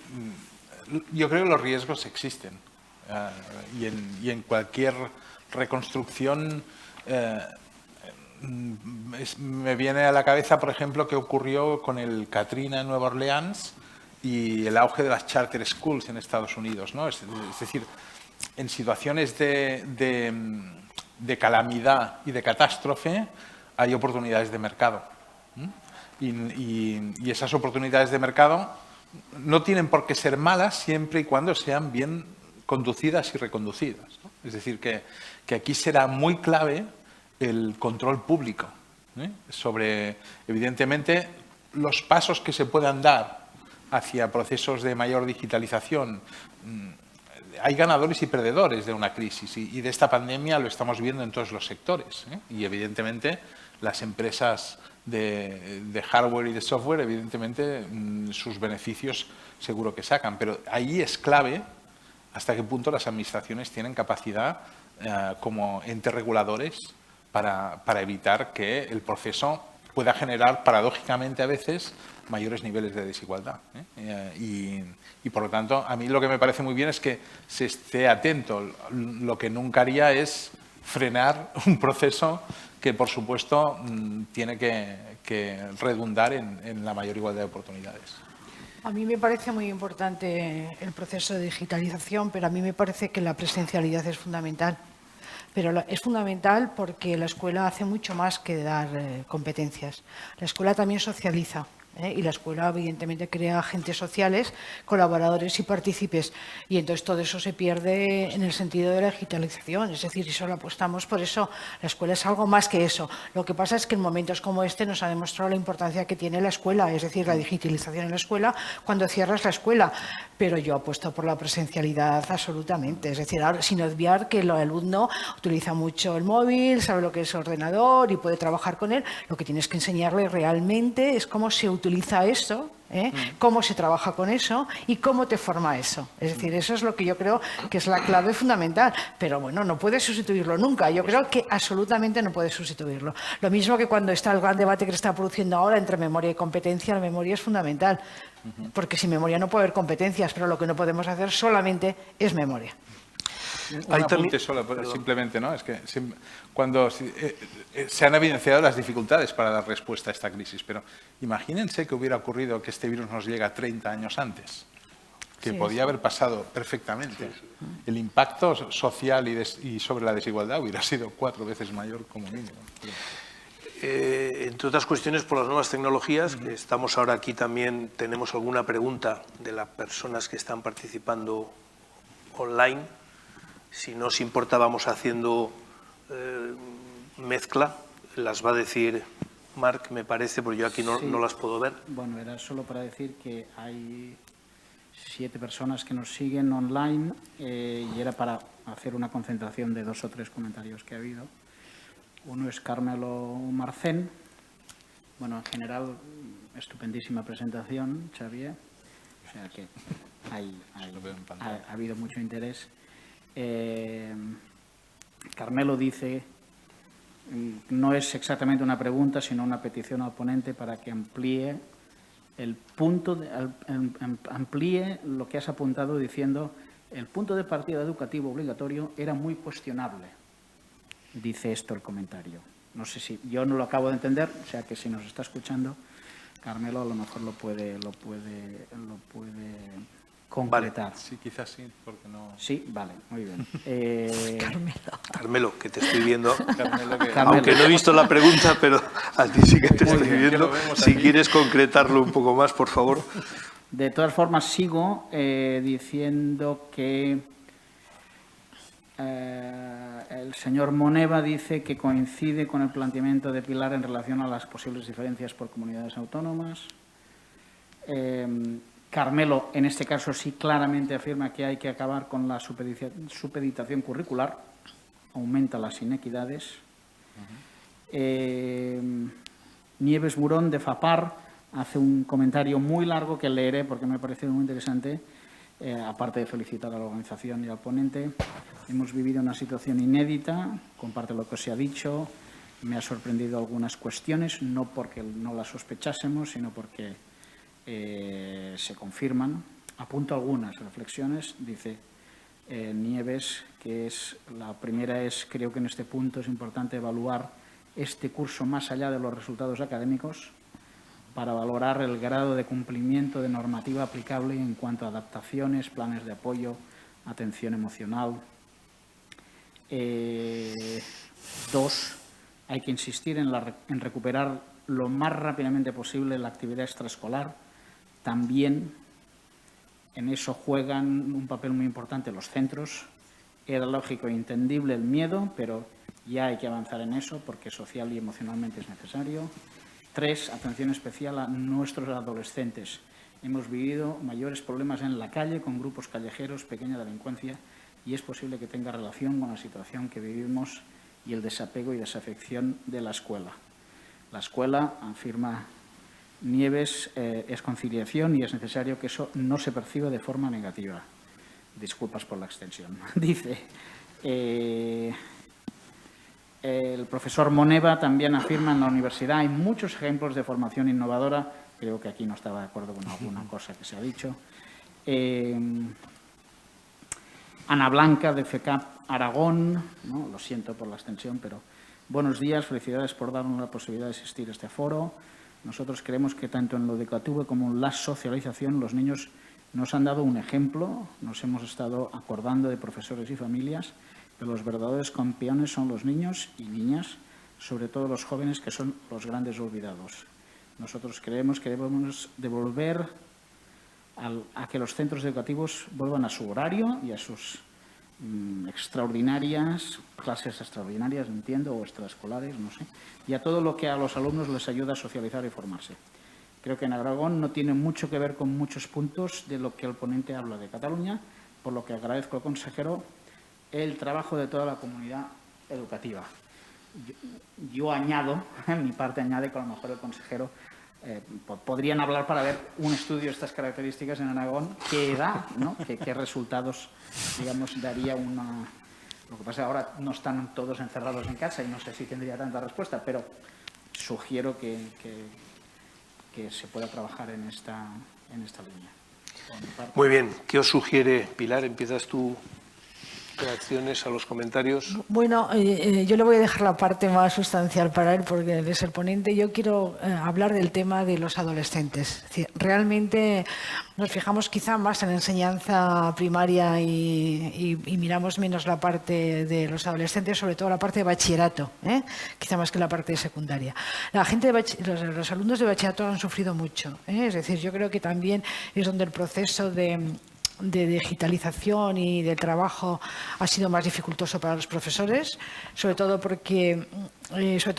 yo creo que los riesgos existen y en cualquier reconstrucción me viene a la cabeza, por ejemplo, qué ocurrió con el Katrina en Nueva Orleans y el auge de las charter schools en Estados Unidos, ¿no? Es decir, en situaciones de calamidad y de catástrofe hay oportunidades de mercado. Y esas oportunidades de mercado no tienen por qué ser malas siempre y cuando sean bien conducidas y reconducidas, ¿no? Es decir, que aquí será muy clave el control público sobre, evidentemente, los pasos que se puedan dar hacia procesos de mayor digitalización. Hay ganadores y perdedores de una crisis y de esta pandemia lo estamos viendo en todos los sectores, y evidentemente las empresas de hardware y de software, evidentemente sus beneficios seguro que sacan, pero ahí es clave hasta qué punto las administraciones tienen capacidad como entes reguladores para evitar que el proceso pueda generar, paradójicamente a veces, mayores niveles de desigualdad. Y, por lo tanto, a mí lo que me parece muy bien es que se esté atento. Lo que nunca haría es frenar un proceso que, por supuesto, tiene que redundar en la mayor igualdad de oportunidades. A mí me parece muy importante el proceso de digitalización, pero a mí me parece que la presencialidad es fundamental. Pero es fundamental porque la escuela hace mucho más que dar competencias. La escuela también socializa. Y la escuela, evidentemente, crea agentes sociales, colaboradores y partícipes. Y entonces todo eso se pierde en el sentido de la digitalización. Es decir, solo apostamos por eso. La escuela es algo más que eso. Lo que pasa es que en momentos como este nos ha demostrado la importancia que tiene la escuela, es decir, la digitalización en la escuela, cuando cierras la escuela. Pero yo apuesto por la presencialidad absolutamente. Es decir, ahora, sin obviar que el alumno utiliza mucho el móvil, sabe lo que es ordenador y puede trabajar con él. Lo que tienes que enseñarle realmente es cómo se utiliza eso, cómo se trabaja con eso y cómo te forma eso. Es decir, eso es lo que yo creo que es la clave fundamental. Pero bueno, no puedes sustituirlo nunca. Yo creo que absolutamente no puedes sustituirlo. Lo mismo que cuando está el gran debate que se está produciendo ahora entre memoria y competencia, la memoria es fundamental. Porque sin memoria no puede haber competencias, pero lo que no podemos hacer solamente es memoria. Un apunte solo, simplemente, ¿no? Es que cuando se han evidenciado las dificultades para dar respuesta a esta crisis, pero imagínense que hubiera ocurrido que este virus nos llega 30 años antes, que Sí, podía haber pasado perfectamente. El impacto social y sobre la desigualdad hubiera sido 4 veces mayor como mínimo. Entre otras cuestiones, por las nuevas tecnologías, que estamos ahora aquí también, tenemos alguna pregunta de las personas que están participando online. Si no os importa, vamos haciendo mezcla. Las va a decir Marc, me parece, porque yo aquí no las puedo ver. Bueno, era solo para decir que hay 7 personas que nos siguen online y era para hacer una concentración de 2 o 3 comentarios que ha habido. Uno es Carmelo Marcén. Bueno, en general, estupendísima presentación, Xavier. O sea que ha habido mucho interés. Carmelo dice, no es exactamente una pregunta, sino una petición al ponente para que amplíe amplíe lo que has apuntado diciendo el punto de partida educativo obligatorio era muy cuestionable. Dice esto el comentario. No sé si yo no lo acabo de entender, o sea que si nos está escuchando, Carmelo a lo mejor lo puede concretar. Vale. Sí, quizás sí, porque no... Sí, vale, muy bien. Carmelo, que te estoy viendo. Carmelo. Aunque no he visto la pregunta, pero a ti sí que te estoy viendo. Si quieres concretarlo un poco más, por favor. De todas formas, sigo diciendo que el señor Moneva dice que coincide con el planteamiento de Pilar en relación a las posibles diferencias por comunidades autónomas. Carmelo, en este caso, sí claramente afirma que hay que acabar con la supeditación curricular, aumenta las inequidades. Nieves Burón, de FAPAR, hace un comentario muy largo que leeré porque me ha parecido muy interesante, aparte de felicitar a la organización y al ponente. Hemos vivido una situación inédita, comparte lo que se ha dicho, me ha sorprendido algunas cuestiones, no porque no las sospechásemos, sino porque se confirman. Apunto algunas reflexiones. Dice Nieves que la primera es, creo que en este punto es importante evaluar este curso más allá de los resultados académicos para valorar el grado de cumplimiento de normativa aplicable en cuanto a adaptaciones, planes de apoyo, atención emocional. 2. Hay que insistir en recuperar lo más rápidamente posible la actividad extraescolar. También en eso juegan un papel muy importante los centros. Era lógico e entendible el miedo, pero ya hay que avanzar en eso porque social y emocionalmente es necesario. 3. Atención especial a nuestros adolescentes. Hemos vivido mayores problemas en la calle con grupos callejeros, pequeña delincuencia, y es posible que tenga relación con la situación que vivimos y el desapego y desafección de la escuela. La escuela, afirma Nieves, es conciliación y es necesario que eso no se perciba de forma negativa. Disculpas por la extensión. Dice, el profesor Moneva también afirma en la universidad hay muchos ejemplos de formación innovadora. Creo que aquí no estaba de acuerdo con alguna cosa que se ha dicho. Ana Blanca, de FECAP Aragón, ¿no? Lo siento por la extensión, pero buenos días, felicidades por darnos la posibilidad de asistir a este foro. Nosotros creemos que tanto en lo educativo como en la socialización los niños nos han dado un ejemplo, nos hemos estado acordando de profesores y familias, que los verdaderos campeones son los niños y niñas, sobre todo los jóvenes que son los grandes olvidados. Nosotros creemos que debemos devolver a que los centros educativos vuelvan a su horario y a sus clases extraordinarias, entiendo, o extraescolares, no sé, y a todo lo que a los alumnos les ayuda a socializar y formarse. Creo que en Aragón no tiene mucho que ver con muchos puntos de lo que el ponente habla de Cataluña, por lo que agradezco al consejero el trabajo de toda la comunidad educativa. Yo añado, mi parte añade que a lo mejor el consejero podrían hablar para ver un estudio de estas características en Aragón, qué da, ¿no? qué resultados, digamos, daría una... Lo que pasa es que ahora no están todos encerrados en casa y no sé si tendría tanta respuesta, pero sugiero que se pueda trabajar en esta línea. Muy bien. ¿Qué os sugiere, Pilar? ¿Empiezas tú? ¿Reacciones a los comentarios? Bueno, yo le voy a dejar la parte más sustancial para él porque es el ponente. Yo quiero hablar del tema de los adolescentes. Es decir, realmente nos fijamos quizá más en la enseñanza primaria y miramos menos la parte de los adolescentes, sobre todo la parte de bachillerato, quizá más que la parte de secundaria. La gente los alumnos de bachillerato han sufrido mucho. Es decir, yo creo que también es donde el proceso de digitalización y de trabajo ha sido más dificultoso para los profesores, sobre todo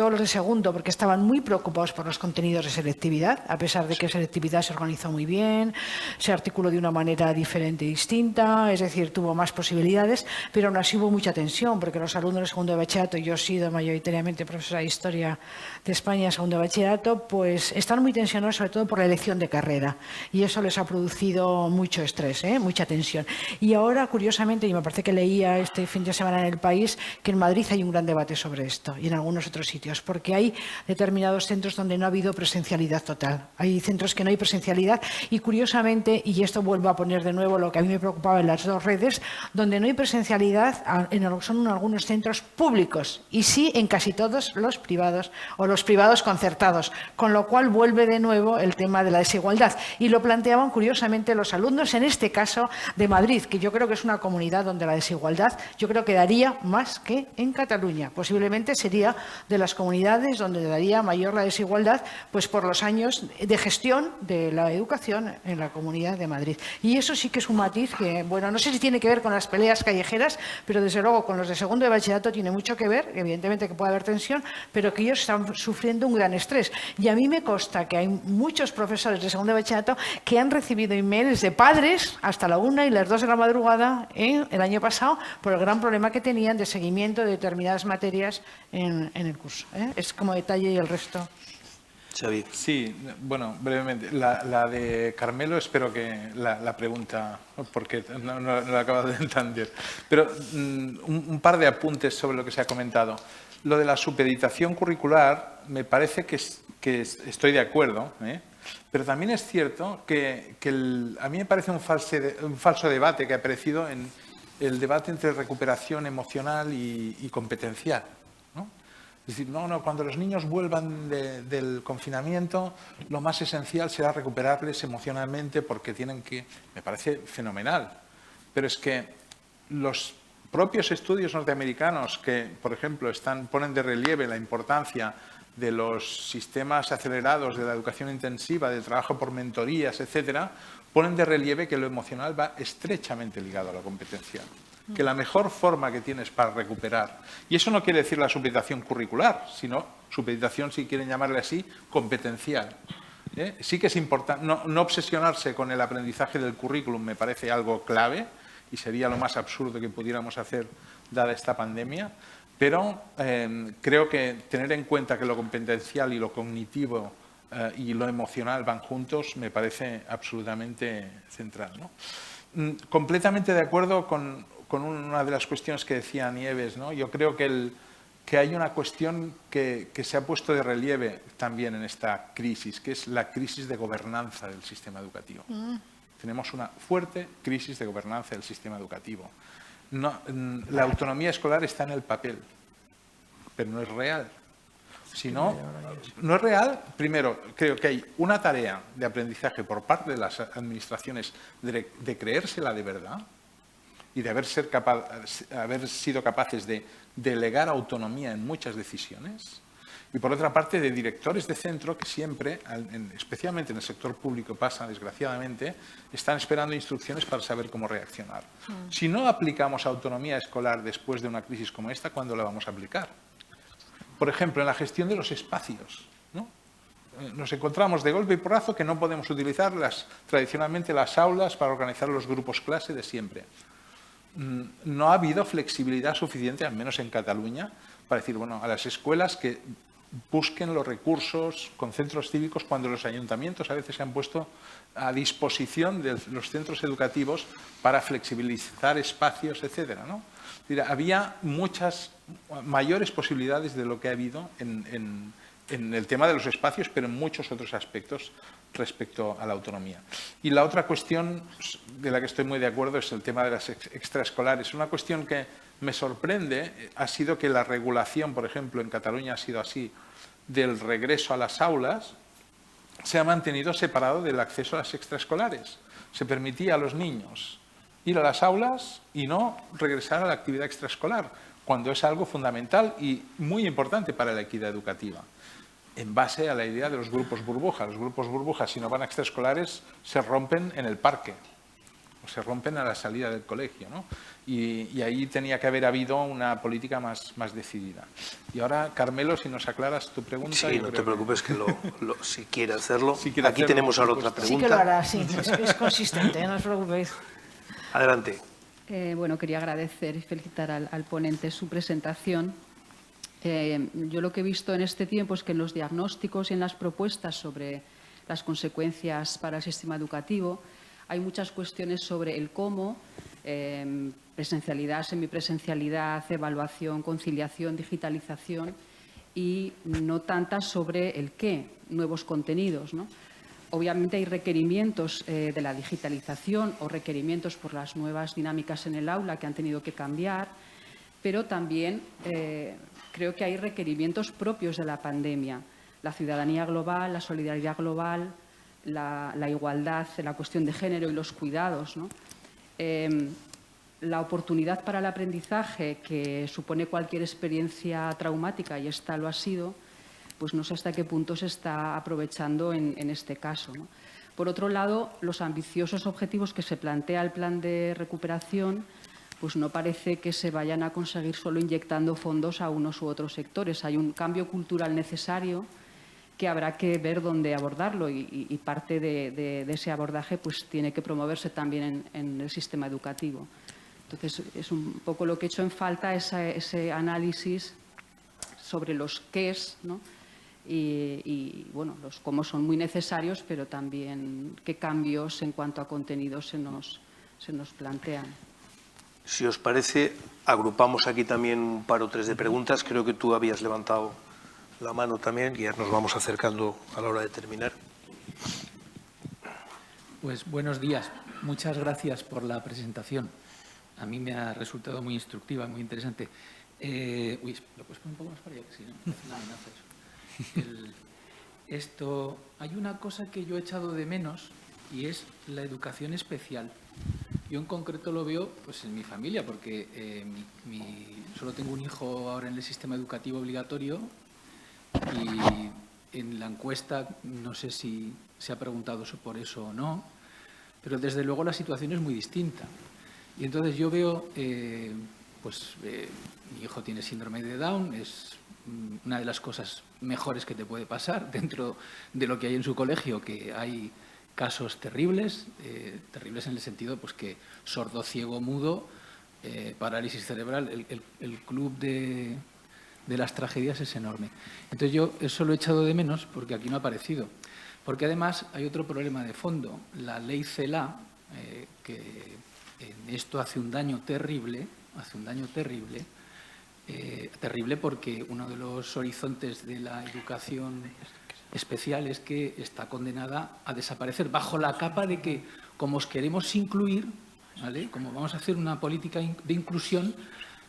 los de segundo, porque estaban muy preocupados por los contenidos de selectividad, a pesar de que selectividad se organizó muy bien, se articuló de una manera diferente y distinta, es decir, tuvo más posibilidades, pero aún así hubo mucha tensión, porque los alumnos de segundo de bachillerato, yo he sido mayoritariamente profesora de Historia de España, segundo de bachillerato, pues están muy tensionados sobre todo por la elección de carrera, y eso les ha producido mucho estrés, mucha tensión. Y ahora, curiosamente, y me parece que leía este fin de semana en El País, que en Madrid hay un gran debate sobre esto y en algunos otros sitios, porque hay determinados centros donde no ha habido presencialidad total. Hay centros que no hay presencialidad y, curiosamente, y esto vuelvo a poner de nuevo lo que a mí me preocupaba en las dos redes, donde no hay presencialidad son en algunos centros públicos y sí en casi todos los privados o los privados concertados, con lo cual vuelve de nuevo el tema de la desigualdad. Y lo planteaban, curiosamente, los alumnos, en este caso, de Madrid, que yo creo que es una comunidad donde la desigualdad yo creo que daría más que en Cataluña. Posiblemente sería de las comunidades donde daría mayor la desigualdad, pues por los años de gestión de la educación en la Comunidad de Madrid. Y eso sí que es un matiz que, bueno, no sé si tiene que ver con las peleas callejeras, pero desde luego con los de segundo de bachillerato tiene mucho que ver, evidentemente que puede haber tensión, pero que ellos están sufriendo un gran estrés. Y a mí me consta que hay muchos profesores de segundo de bachillerato que han recibido emails de padres hasta la 1 y las 2 de la madrugada el año pasado por el gran problema que tenían de seguimiento de determinadas materias en el curso. Es como detalle y el resto. Xavi. Sí, bueno, brevemente. La de Carmelo, espero que la pregunta, porque no la acabo de entender. Pero un par de apuntes sobre lo que se ha comentado. Lo de la supeditación curricular, me parece que estoy de acuerdo, pero también es cierto que a mí me parece un falso debate que ha aparecido en el debate entre recuperación emocional y competencial, ¿no? Es decir, cuando los niños vuelvan del confinamiento, lo más esencial será recuperarles emocionalmente porque tienen que... Me parece fenomenal, pero es que los propios estudios norteamericanos que, por ejemplo, ponen de relieve la importancia de los sistemas acelerados de la educación intensiva, del trabajo por mentorías, etcétera, ponen de relieve que lo emocional va estrechamente ligado a lo competencial. Que la mejor forma que tienes para recuperar, y eso no quiere decir la supeditación curricular, sino supeditación, si quieren llamarle así, competencial. Sí que es importante no obsesionarse con el aprendizaje del currículum, me parece algo clave, y sería lo más absurdo que pudiéramos hacer dada esta pandemia, pero creo que tener en cuenta que lo competencial y lo cognitivo y lo emocional van juntos me parece absolutamente central, ¿no? Completamente de acuerdo con una de las cuestiones que decía Nieves, ¿no? Yo creo que hay una cuestión que se ha puesto de relieve también en esta crisis, que es la crisis de gobernanza del sistema educativo. Tenemos una fuerte crisis de gobernanza del sistema educativo. La autonomía escolar está en el papel, pero no es real. Si no es real, primero, creo que hay una tarea de aprendizaje por parte de las administraciones de creérsela de verdad y de haber sido capaces de delegar autonomía en muchas decisiones. Y por otra parte, de directores de centro que siempre, especialmente en el sector público pasa, desgraciadamente, están esperando instrucciones para saber cómo reaccionar. Si no aplicamos autonomía escolar después de una crisis como esta, ¿cuándo la vamos a aplicar? Por ejemplo, en la gestión de los espacios, ¿no? Nos encontramos de golpe y porrazo que no podemos utilizar tradicionalmente las aulas para organizar los grupos clase de siempre. No ha habido flexibilidad suficiente, al menos en Cataluña, para decir, bueno, a las escuelas que busquen los recursos con centros cívicos cuando los ayuntamientos a veces se han puesto a disposición de los centros educativos para flexibilizar espacios, etcétera, ¿no? Había muchas mayores posibilidades de lo que ha habido en el tema de los espacios, pero en muchos otros aspectos respecto a la autonomía. Y la otra cuestión de la que estoy muy de acuerdo es el tema de las extraescolares. Una cuestión que me sorprende ha sido que la regulación, por ejemplo, en Cataluña ha sido así, del regreso a las aulas, se ha mantenido separado del acceso a las extraescolares. Se permitía a los niños ir a las aulas y no regresar a la actividad extraescolar, cuando es algo fundamental y muy importante para la equidad educativa, en base a la idea de los grupos burbuja. Los grupos burbuja, si no van a extraescolares, se rompen en el parque o se rompen a la salida del colegio, ¿no? Y ahí tenía que haber habido una política más decidida. Y ahora, Carmelo, si nos aclaras tu pregunta. Sí, no te preocupes, que si quiere hacerlo. Aquí tenemos ahora otra pregunta. Sí que lo hará, sí, es consistente, no os preocupéis. Adelante. Bueno, quería agradecer y felicitar al ponente su presentación. Yo lo que he visto en este tiempo es que en los diagnósticos y en las propuestas sobre las consecuencias para el sistema educativo hay muchas cuestiones sobre el cómo, presencialidad, semipresencialidad, evaluación, conciliación, digitalización y no tantas sobre el qué, nuevos contenidos, ¿no? Obviamente hay requerimientos de la digitalización o requerimientos por las nuevas dinámicas en el aula que han tenido que cambiar, pero también creo que hay requerimientos propios de la pandemia. La ciudadanía global, la solidaridad global, la igualdad, la cuestión de género y los cuidados, ¿no? La oportunidad para el aprendizaje que supone cualquier experiencia traumática, y esta lo ha sido, pues no sé hasta qué punto se está aprovechando en este caso, ¿no? Por otro lado, los ambiciosos objetivos que se plantea el plan de recuperación, pues no parece que se vayan a conseguir solo inyectando fondos a unos u otros sectores. Hay un cambio cultural necesario que habrá que ver dónde abordarlo y parte de ese abordaje pues tiene que promoverse también en el sistema educativo. Entonces, es un poco lo que he hecho en falta, ese análisis sobre los qués, ¿no? Y bueno, los cómo son muy necesarios, pero también qué cambios en cuanto a contenidos se nos plantean. Si os parece, agrupamos aquí también un par o tres de preguntas. Creo que tú habías levantado la mano también y ya nos vamos acercando a la hora de terminar. Pues buenos días. Muchas gracias por la presentación. A mí me ha resultado muy instructiva, muy interesante. ¿Lo puedes poner un poco más para allá? Que si no, hay una cosa que yo he echado de menos y es la educación especial. Yo en concreto lo veo pues, en mi familia, porque solo tengo un hijo ahora en el sistema educativo obligatorio y en la encuesta no sé si se ha preguntado por eso o no, pero desde luego la situación es muy distinta. Y entonces yo veo, mi hijo tiene síndrome de Down, es una de las cosas mejores que te puede pasar dentro de lo que hay en su colegio, que hay casos terribles, terribles en el sentido pues que sordo, ciego, mudo, parálisis cerebral, el club de las tragedias es enorme. Entonces yo eso lo he echado de menos porque aquí no ha aparecido. Porque además hay otro problema de fondo. La ley CELA, que esto hace un daño terrible, terrible porque uno de los horizontes de la educación especial es que está condenada a desaparecer bajo la capa de que, como os queremos incluir, ¿vale?, como vamos a hacer una política de inclusión,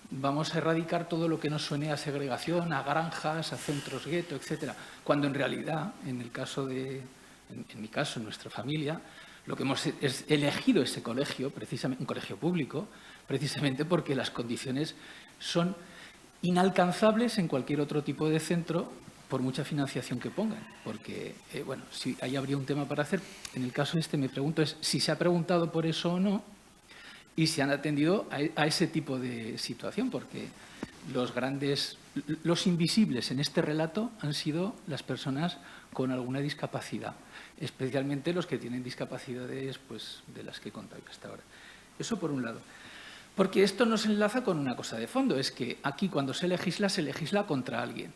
vamos a erradicar todo lo que nos suene a segregación, a granjas, a centros gueto, etcétera. Cuando en realidad, en mi caso, en nuestra familia, lo que hemos es elegido ese colegio, precisamente un colegio público, precisamente porque las condiciones son inalcanzables en cualquier otro tipo de centro por mucha financiación que pongan. Porque, bueno, si ahí habría un tema para hacer. En el caso este me pregunto es si se ha preguntado por eso o no y si han atendido a ese tipo de situación, porque los invisibles en este relato han sido las personas con alguna discapacidad, especialmente los que tienen discapacidades pues, de las que he contado hasta ahora. Eso por un lado. Porque esto nos enlaza con una cosa de fondo, es que aquí cuando se legisla contra alguien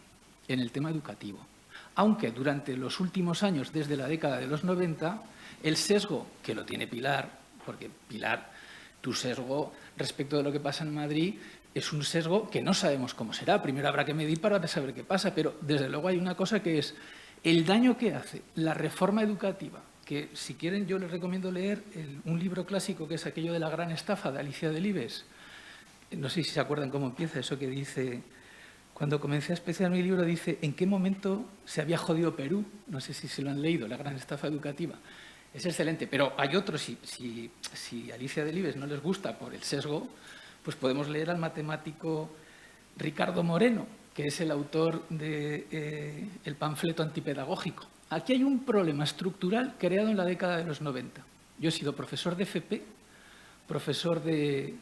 en el tema educativo. Aunque durante los últimos años, desde la década de los 90, el sesgo que lo tiene Pilar, porque Pilar, tu sesgo respecto de lo que pasa en Madrid es un sesgo que no sabemos cómo será. Primero habrá que medir para saber qué pasa, pero desde luego hay una cosa que es el daño que hace la reforma educativa, que si quieren yo les recomiendo leer un libro clásico que es aquello de la gran estafa de Alicia Delibes. No sé si se acuerdan cómo empieza eso que dice, cuando comencé a especiar mi libro dice ¿en qué momento se había jodido Perú? No sé si se lo han leído, la gran estafa educativa. Es excelente, pero hay otros, si Alicia Delibes no les gusta por el sesgo, pues podemos leer al matemático Ricardo Moreno, que es el autor del panfleto antipedagógico. Aquí hay un problema estructural creado en la década de los 90. Yo he sido profesor de FP, profesor de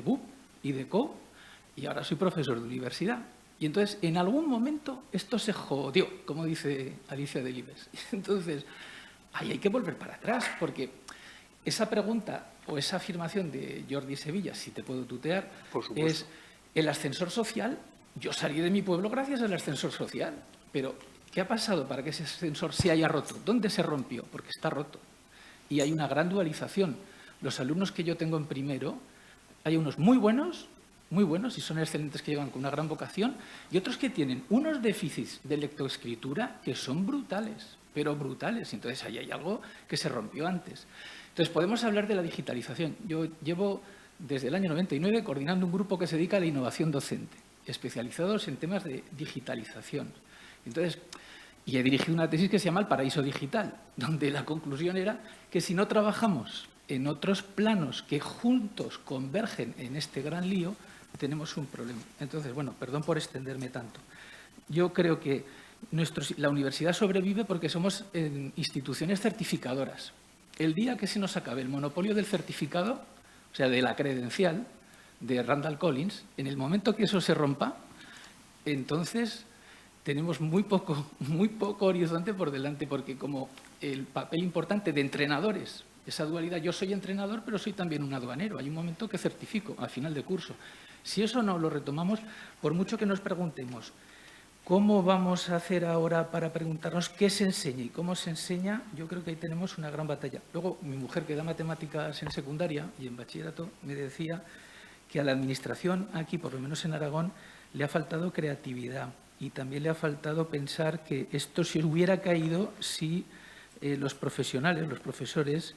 BUP y de CO, y ahora soy profesor de universidad. Y entonces, en algún momento, esto se jodió, como dice Alicia Delibes. Entonces, ahí hay que volver para atrás, porque esa pregunta o esa afirmación de Jordi Sevilla, si te puedo tutear, es el ascensor social. Yo salí de mi pueblo gracias al ascensor social, pero ¿qué ha pasado para que ese ascensor se haya roto? ¿Dónde se rompió? Porque está roto. Y hay una gran dualización. Los alumnos que yo tengo en primero, hay unos muy buenos y son excelentes, que llegan con una gran vocación, y otros que tienen unos déficits de lectoescritura que son brutales, pero brutales. Entonces, ahí hay algo que se rompió antes. Entonces, podemos hablar de la digitalización. Yo llevo desde el año 99 coordinando un grupo que se dedica a la innovación docente, especializados en temas de digitalización. Entonces, y he dirigido una tesis que se llama El paraíso digital, donde la conclusión era que si no trabajamos en otros planos que juntos convergen en este gran lío, tenemos un problema. Entonces, bueno, perdón por extenderme tanto. Yo creo que la universidad sobrevive porque somos instituciones certificadoras. El día que se nos acabe el monopolio del certificado, o sea, de la credencial de Randall Collins, en el momento que eso se rompa, entonces tenemos muy poco horizonte por delante, porque como el papel importante de entrenadores, esa dualidad, yo soy entrenador, pero soy también un aduanero. Hay un momento que certifico al final de curso. Si eso no lo retomamos, por mucho que nos preguntemos ¿cómo vamos a hacer ahora para preguntarnos qué se enseña y cómo se enseña? Yo creo que ahí tenemos una gran batalla. Luego, mi mujer, que da matemáticas en secundaria y en bachillerato, me decía que a la administración aquí, por lo menos en Aragón, le ha faltado creatividad y también le ha faltado pensar que esto se hubiera caído si los profesionales, los profesores,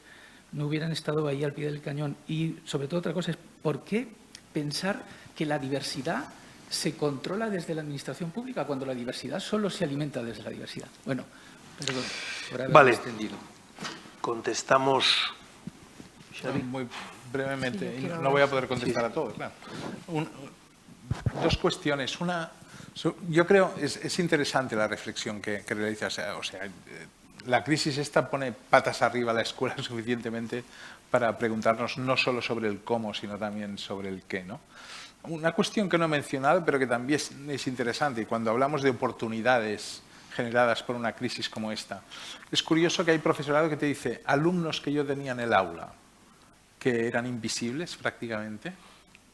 no hubieran estado ahí al pie del cañón. Y, sobre todo, otra cosa es ¿por qué pensar que la diversidad se controla desde la administración pública cuando la diversidad solo se alimenta desde la diversidad? Bueno, perdón por haberme extendido. Contestamos. Muy brevemente, sí, no voy a poder contestar a todos. Claro. Dos cuestiones. Una, yo creo es interesante la reflexión que realizas. O sea, la crisis esta pone patas arriba a la escuela suficientemente para preguntarnos no solo sobre el cómo, sino también sobre el qué, ¿no? Una cuestión que no he mencionado, pero que también es interesante, y cuando hablamos de oportunidades generadas por una crisis como esta, es curioso que hay profesorado que te dice alumnos que yo tenía en el aula que eran invisibles prácticamente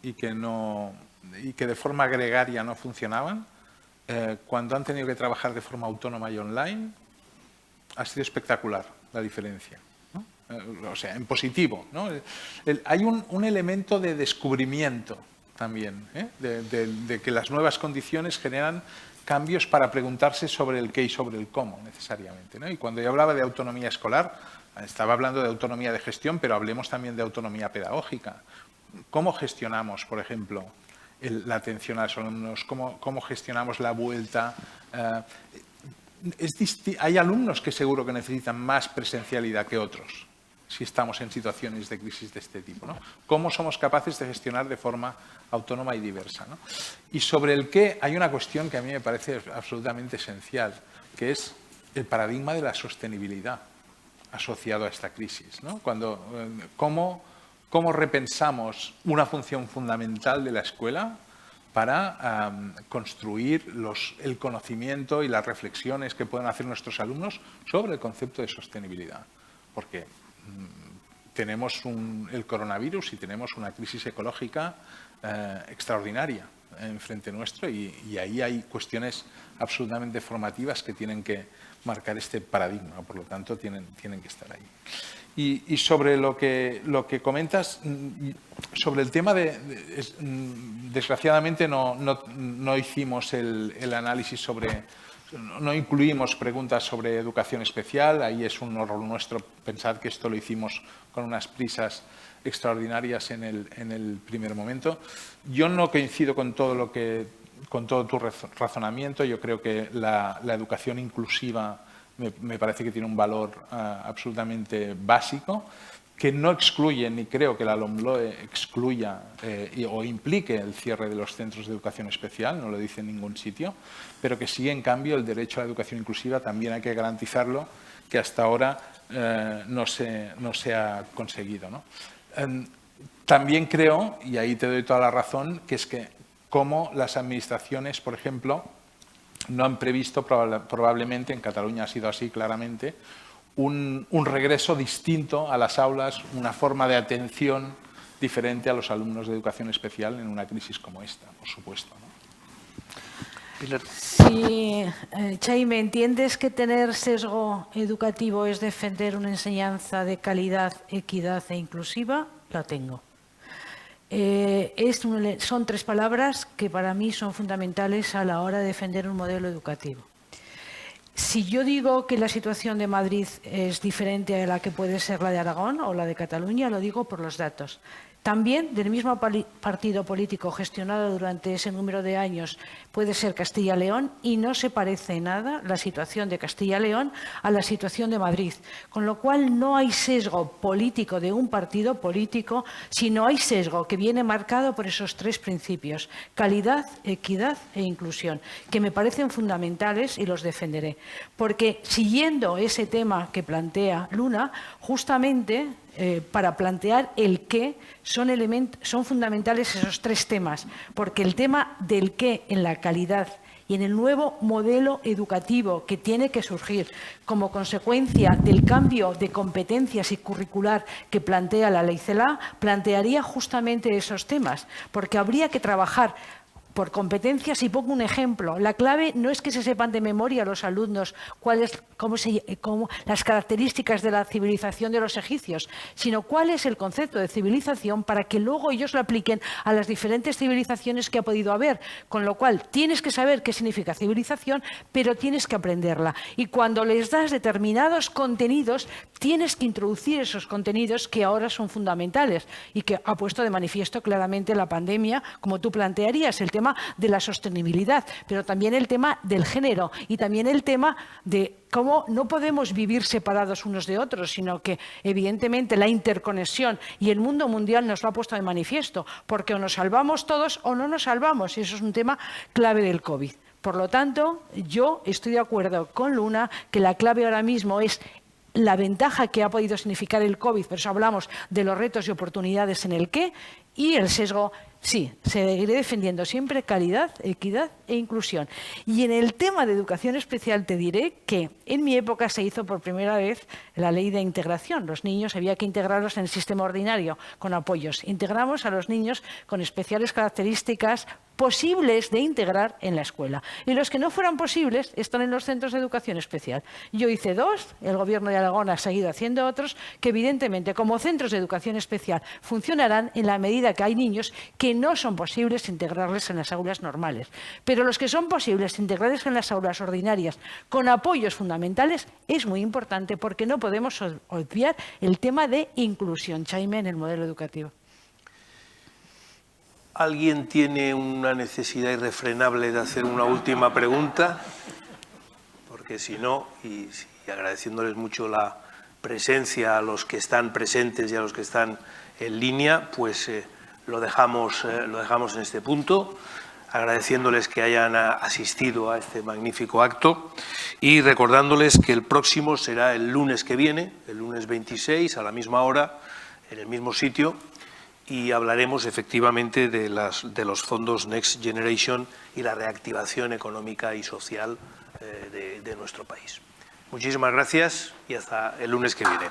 y que de forma gregaria no funcionaban, cuando han tenido que trabajar de forma autónoma y online, ha sido espectacular la diferencia, ¿no? o sea, en positivo, ¿no? Hay un elemento de descubrimiento también, de que las nuevas condiciones generan cambios para preguntarse sobre el qué y sobre el cómo, necesariamente, ¿no? Y cuando yo hablaba de autonomía escolar, estaba hablando de autonomía de gestión, pero hablemos también de autonomía pedagógica. ¿Cómo gestionamos, por ejemplo, la atención a los alumnos? ¿Cómo gestionamos la vuelta? Hay alumnos que seguro que necesitan más presencialidad que otros, si estamos en situaciones de crisis de este tipo, ¿no? ¿Cómo somos capaces de gestionar de forma autónoma y diversa, ¿no? Y sobre el qué hay una cuestión que a mí me parece absolutamente esencial, que es el paradigma de la sostenibilidad asociado a esta crisis, ¿no? ¿Cómo repensamos una función fundamental de la escuela para construir el conocimiento y las reflexiones que pueden hacer nuestros alumnos sobre el concepto de sostenibilidad? Porque tenemos el coronavirus y tenemos una crisis ecológica extraordinaria enfrente nuestro y ahí hay cuestiones absolutamente formativas que tienen que marcar este paradigma, por lo tanto tienen que estar ahí. Y sobre lo que comentas, sobre el tema desgraciadamente no hicimos el análisis sobre, no incluimos preguntas sobre educación especial, ahí es un error nuestro pensar que esto lo hicimos con unas prisas extraordinarias en el primer momento. Yo no coincido con todo tu razonamiento. Yo creo que la educación inclusiva me parece que tiene un valor absolutamente básico, que no excluye, ni creo que la LOMLOE excluya o implique el cierre de los centros de educación especial, no lo dice en ningún sitio, pero que sí, en cambio, el derecho a la educación inclusiva también hay que garantizarlo, que hasta ahora no se ha conseguido, ¿no? También creo, y ahí te doy toda la razón, que es que como las administraciones, por ejemplo, no han previsto probablemente, en Cataluña ha sido así claramente, un regreso distinto a las aulas, una forma de atención diferente a los alumnos de educación especial en una crisis como esta, por supuesto, ¿no? Sí, Chaime, ¿entiendes que tener sesgo educativo es defender una enseñanza de calidad, equidad e inclusiva? La tengo. Son tres palabras que para mí son fundamentales a la hora de defender un modelo educativo. Si yo digo que la situación de Madrid es diferente a la que puede ser la de Aragón o la de Cataluña, lo digo por los datos. También del mismo partido político gestionado durante ese número de años puede ser Castilla y León y no se parece en nada la situación de Castilla y León a la situación de Madrid. Con lo cual no hay sesgo político de un partido político, sino hay sesgo que viene marcado por esos tres principios: calidad, equidad e inclusión, que me parecen fundamentales y los defenderé. Porque siguiendo ese tema que plantea Luna, justamente para plantear el qué son fundamentales esos tres temas, porque el tema del qué en la calidad y en el nuevo modelo educativo que tiene que surgir como consecuencia del cambio de competencias y curricular que plantea la Ley CELA, plantearía justamente esos temas, porque habría que trabajar por competencias. Y pongo un ejemplo. La clave no es que se sepan de memoria los alumnos las características de la civilización de los egipcios, sino cuál es el concepto de civilización para que luego ellos lo apliquen a las diferentes civilizaciones que ha podido haber. Con lo cual, tienes que saber qué significa civilización, pero tienes que aprenderla. Y cuando les das determinados contenidos, tienes que introducir esos contenidos que ahora son fundamentales y que ha puesto de manifiesto claramente la pandemia, como tú plantearías, el tema de la sostenibilidad, pero también el tema del género y también el tema de cómo no podemos vivir separados unos de otros, sino que evidentemente la interconexión y el mundo mundial nos lo ha puesto de manifiesto, porque o nos salvamos todos o no nos salvamos, y eso es un tema clave del COVID. Por lo tanto, yo estoy de acuerdo con Luna que la clave ahora mismo es la ventaja que ha podido significar el COVID, por eso hablamos de los retos y oportunidades en el qué, y el sesgo. Sí, seguiré defendiendo siempre calidad, equidad e inclusión. Y en el tema de educación especial te diré que en mi época se hizo por primera vez la ley de integración. Los niños había que integrarlos en el sistema ordinario con apoyos. Integramos a los niños con especiales características posibles de integrar en la escuela. Y los que no fueran posibles están en los centros de educación especial. Yo hice 2, el Gobierno de Aragón ha seguido haciendo otros, que evidentemente como centros de educación especial funcionarán en la medida que hay niños que no son posibles integrarles en las aulas normales. Pero los que son posibles integrarles en las aulas ordinarias con apoyos fundamentales es muy importante, porque no podemos obviar el tema de inclusión, Chaime, en el modelo educativo. ¿Alguien tiene una necesidad irrefrenable de hacer una última pregunta? Porque si no, y agradeciéndoles mucho la presencia a los que están presentes y a los que están en línea, pues lo dejamos en este punto, agradeciéndoles que hayan asistido a este magnífico acto y recordándoles que el próximo será el lunes que viene, el lunes 26, a la misma hora, en el mismo sitio, y hablaremos efectivamente de los fondos Next Generation y la reactivación económica y social de nuestro país. Muchísimas gracias y hasta el lunes que viene.